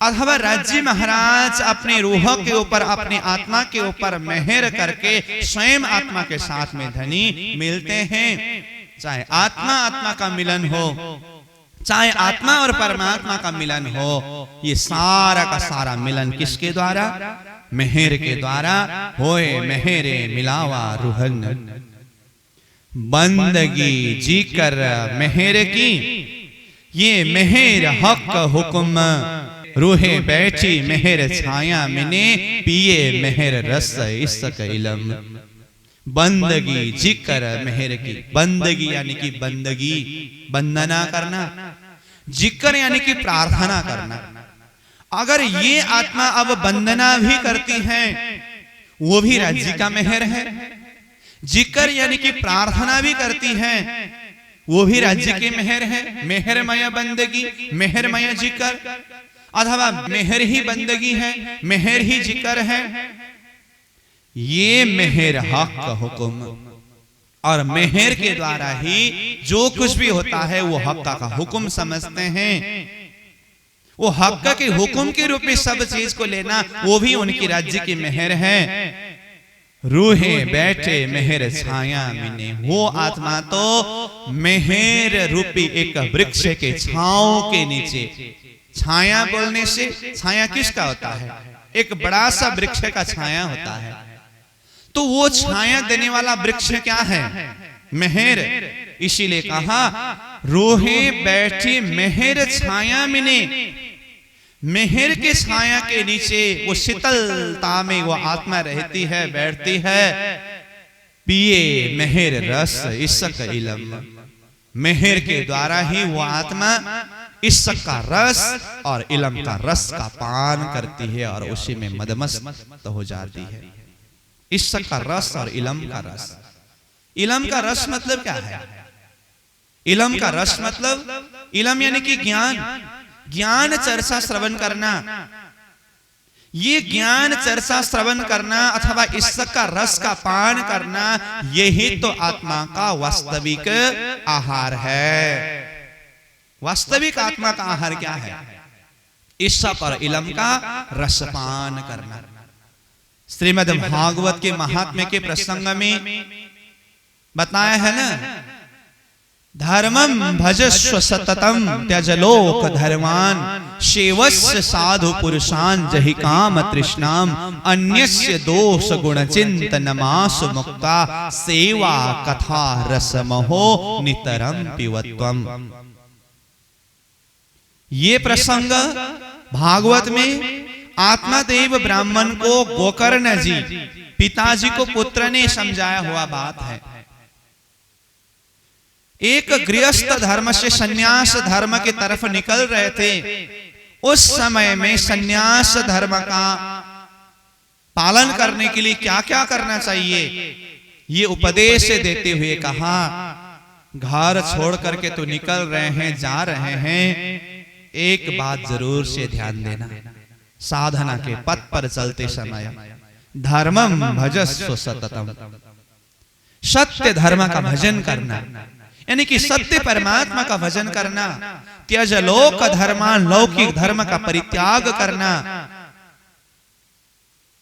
अथवा राज्य महाराज अपने रूह के ऊपर, अपनी आत्मा के ऊपर मेहर करके स्वयं आत्मा के साथ में धनी मिलते हैं। चाहे आत्मा आत्मा का मिलन हो, चाहे आत्मा और परमात्मा का मिलन हो, ये सारा का सारा मिलन किसके द्वारा? मेहर के द्वारा। होए मेहरे मिलावा रुहन, बंदगी जी कर मेहर की, ये मेहर हक हुक्म, रूहे बैठी मेहर छाया मिने, पिए मेहर रस इसक इलम। बंदगी जिक्र मेहर की, बंदगी यानी कि बंदगी, वंदना करना, जिक्र यानी कि प्रार्थना करना। अगर ये आत्मा अब वंदना भी करती है, वो भी राज्य का मेहर है। जिक्र यानी कि प्रार्थना भी करती है, वो भी राज्य के मेहर है। मेहरमय बंदगी, मेहरमय जिक्र, अथवा मेहर ही बंदगी है, मेहर ही जिक्र है। ये मेहर हक हुक्म, और मेहर के द्वारा ही जो कुछ भी होता है वो हक का हुक्म समझते हैं। वो हक के हुक्म के रूप में सब चीज को लेना, वो भी उनकी राज्य की मेहर है। रूहे बैठे मेहर छाया मिने, वो आत्मा तो मेहर रूपी एक वृक्ष के छांव के नीचे, छाया बोलने से छाया किसका होता है? एक बड़ा सा वृक्ष का छाया होता है। तो वो छाया देने वाला वृक्ष क्या है? मेहर। इसीलिए कहा रूहे बैठी मेहर छाया मिने, मेहर के छाया के नीचे वो शीतलता में वो आत्मा रहती है, बैठती है। पिए मेहर रस इसक इलम, मेहर के द्वारा ही वो आत्मा इसक का रस और इलम का रस का पान करती है और उसी में मदमस्त हो जाती है। इसक का रस और इलम का रस। इलम का रस मतलब क्या है? इलम का रस मतलब, इलम यानी कि ज्ञान, ज्ञान चर्चा श्रवण करना। ये ज्ञान चर्चा श्रवण करना अथवा इसक का रस का पान करना, यही तो आत्मा का वास्तविक आहार है। वास्तविक आत्मा का आहार क्या है? इसक और इलम का रसपान करना। श्रीमद् भागवत के महात्म्य के प्रसंग में बताया है ना, धर्मम भजस्व सततम त्यज लोक धर्मान, सेवस्य साधु पुरुषान जहि काम तृष्णाम, अन्यस्य दोष गुण चिंतनमासु मुक्ता, सेवा कथा रसमहो नितरम पिबत्वम। ये प्रसंग भागवत में आत्मादेव ब्राह्मण को गोकर्ण जी, पिताजी को पुत्र ने समझाया हुआ बात है। एक गृहस्थ धर्म से सन्यास धर्म की तरफ निकल रहे थे। उस समय में सन्यास धर्म का पालन करने के लिए क्या क्या करना चाहिए, ये उपदेश देते हुए कहा, घर छोड़ करके तो निकल रहे हैं, जा रहे हैं, एक बात जरूर से ध्यान देना, साधना के पथ पर चलते समय धर्मम भजस्व सततम, सत्य धर्म का भजन करना, यानी कि सत्य परमात्मा का भजन करना, त्यज लोक धर्मान, लौकिक धर्म का परित्याग करना,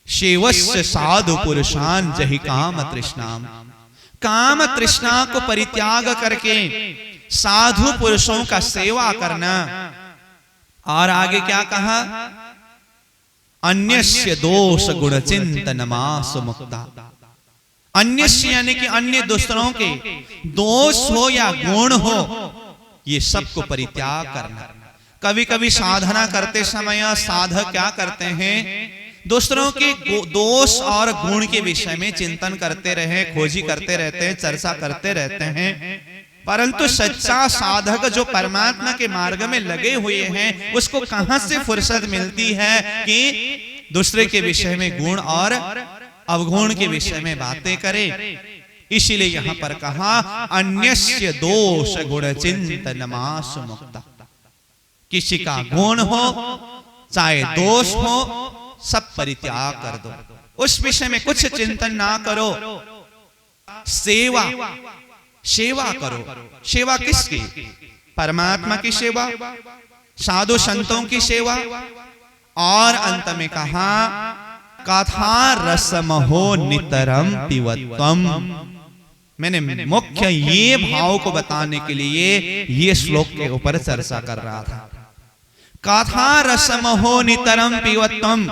शिवस्य साधु पुरुषान जहि काम तृष्णाम, काम तृष्णा को परित्याग करके साधु पुरुषों का सेवा करना। और आगे क्या कहा, अन्यस्य दोष गुण चिंतनमासु मुक्ता, अन्यस्य यानी कि अन्य दूसरों के दोष हो या गुण हो, ये सबको परित्याग करना। कभी कभी साधना करते समय साधक क्या करते हैं, दूसरों के दोष और गुण के विषय में चिंतन करते रहे, खोजी करते रहते हैं, चर्चा करते रहते हैं, परंतु सच्चा साधक जो परमात्मा के मार्ग में लगे हुए हैं, उसको कहां से फुर्सत मिलती है कि दूसरे के विषय में गुण और अवगुण के विषय में बातें करे। इसीलिए यहां पर कहा, अन्यस्य दोष गुण चिंतनमासु मुक्ता, किसी का गुण हो चाहे दोष हो, सब परित्याग कर दो, उस विषय में कुछ चिंतन ना करो। सेवा, सेवा करो। सेवा किसकी? परमात्मा की सेवा, साधु संतों की सेवा। और अंत में कहा, कथा रसमहो नितरम पिबत्वम। मैंने मुख्य ये भाव को बताने के लिए ये श्लोक के ऊपर चर्चा कर रहा था। कथा रसमहो नितरम पिबत्वम,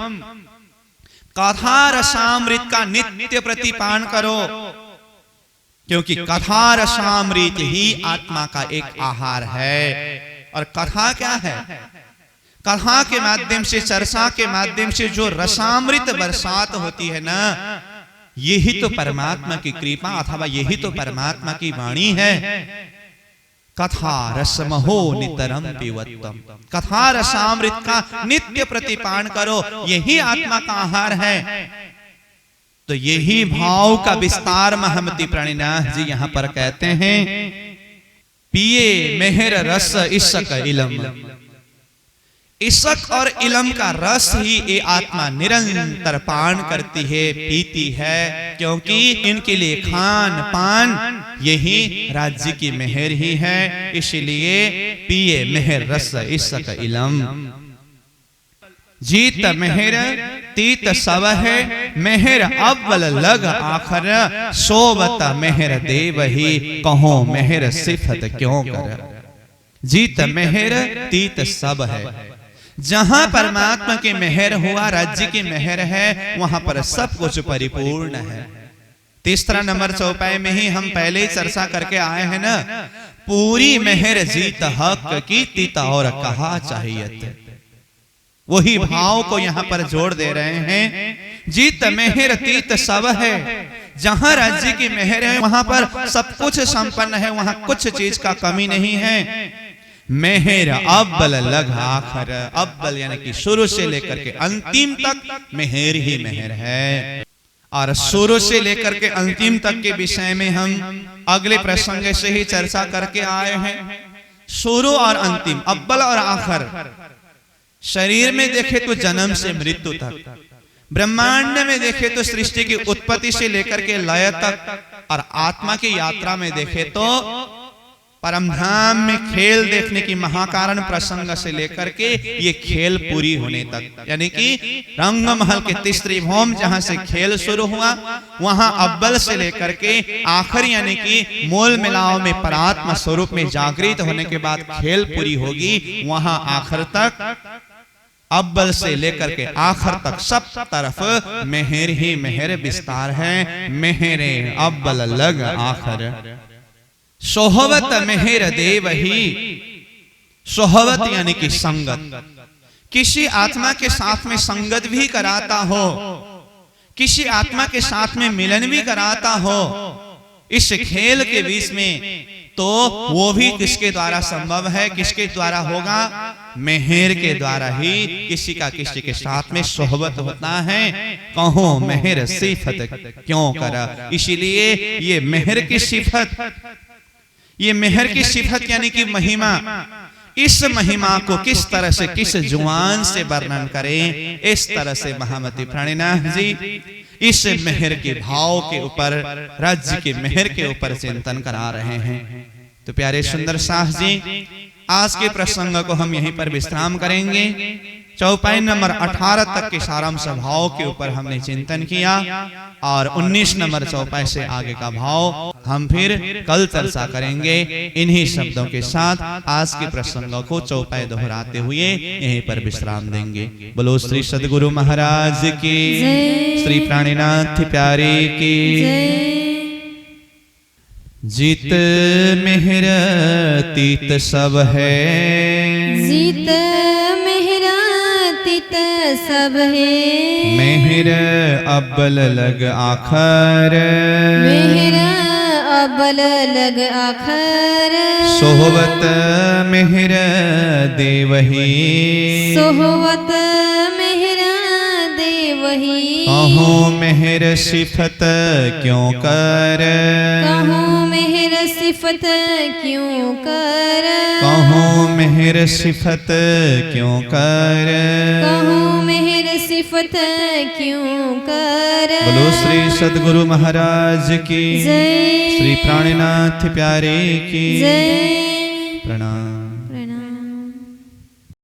कथा रसामृत का नित्य प्रतिपान करो, क्योंकि कथा रसामृत ही आत्मा का एक आहार है। और कथा क्या है? कथा के माध्यम से, चर्चा के माध्यम से जो रसामृत बरसात होती है ना, यही तो परमात्मा की कृपा अथवा यही तो परमात्मा की वाणी है। कथा रसमहो नितरम पिबत्वम, कथा रसामृत का नित्य प्रतिपान करो, यही आत्मा का आहार है। तो यही भाव का विस्तार महमति प्रणिनाथ जी यहां पर कहते हैं, पिए मेहर रस इसक इलम। इसक और इलम का रस ही ये आत्मा निरंतर पान करती है, पीती है, क्योंकि इनके लिए खान पान यही राज्य की मेहर ही है। इसलिए पिए मेहर रस इसक इलम। जीत मेहर तीत सब है, मेहर अव्वल लग आखर, सोबत मेहर देव ही, कहो मेहर सिफत क्यों कर। जीत मेहर तीत सब है, जहां परमात्मा की मेहर हुआ, राज्य की मेहर है, वहां पर सब कुछ परिपूर्ण है। तीसरा नंबर चौपाई में ही हम पहले ही चर्चा करके आए हैं ना, पूरी मेहर जीत हक की, तीत और कहा चाहिए। वही भाव को यहां पर जोड़ दे रहे हैं। जीत मेहर तीत सब है, जहां राज्य की मेहर है वहां पर सब कुछ संपन्न है, वहां कुछ चीज का कमी नहीं है। मेहर अव्वल लग आखर, अव्वल यानी कि शुरू से लेकर के अंतिम तक मेहर ही मेहर है। और शुरू से लेकर के अंतिम तक के विषय में हम अगले प्रसंग से ही चर्चा करके आए हैं। शुरू और अंतिम, अव्वल और आखिर। शरीर में देखे तो जन्म से मृत्यु तक, ब्रह्मांड में देखे तो सृष्टि की उत्पत्ति से लेकर के लय तक, और आत्मा की यात्रा में देखे तो परमधाम में खेल देखने की महाकारण प्रसंग से लेकर के ये खेल पूरी होने तक, यानी कि रंगमहल के तीसरी भौम जहां से खेल शुरू हुआ, वहां अव्वल से लेकर के आखिर यानी कि मोल मिलाव में परात्मा स्वरूप में जागृत होने के बाद खेल पूरी होगी, वहां आखिर तक, अव्वल से लेकर के आखिर तक सब तरफ मेहर ही मेहर विस्तार है। मेहरे अव्वल लग आखिर, सोहवत मेहर देव ही। सोहवत यानी कि संगत, किसी आत्मा के साथ में संगत भी कराता हो, किसी आत्मा के साथ में मिलन भी कराता हो, इस खेल के बीच में तो वो भी किसके द्वारा संभव है, किसके द्वारा होगा? मेहर के द्वारा ही किसी का किसी के साथ में सोहबत होता है। कहो मेहर सिफत क्यों करा, इसीलिए ये मेहर की सिफत, ये मेहर की सिफत यानी कि महिमा, इस महिमा को किस तरह से, किस जुबान से वर्णन करें, इस तरह से महामती प्राणीनाथ जी इस मेहर के भाव के ऊपर, राज्य के मेहर के ऊपर चिंतन करा रहे हैं। तो प्यारे सुंदर सास जी, आज के प्रसंग को हम यहीं पर विश्राम करेंगे। चौपाई नंबर 18 तक के सारांश भाव के ऊपर हमने चिंतन किया और 19 नंबर चौपाई से आगे का भाव हम फिर कल चर्चा करेंगे। इन्हीं शब्दों के साथ आज के प्रसंगों को चौपाई दोहराते हुए यहीं पर विश्राम देंगे। बोलो श्री सद्गुरु महाराज की, श्री प्राणीनाथ प्यारे की। जीत मेहर तीत सब है, जीत मेहरा तीत सब है, मेहर अब्बल लग आखर, मेहरा अब्बल लग आखर, सोहबत मेहर देवही, सोहबत मेहरा देवही, कहो मेहर सिफत क्यों कर, कहो मेहर सिफत क्यों कर, कहो मेहर सिफत क्यों कर, कहो मेहर सिफत क्यों कर। बोलो श्री सद्गुरु महाराज की, जय, श्री प्राणीनाथ प्यारे की जय। प्रणाम।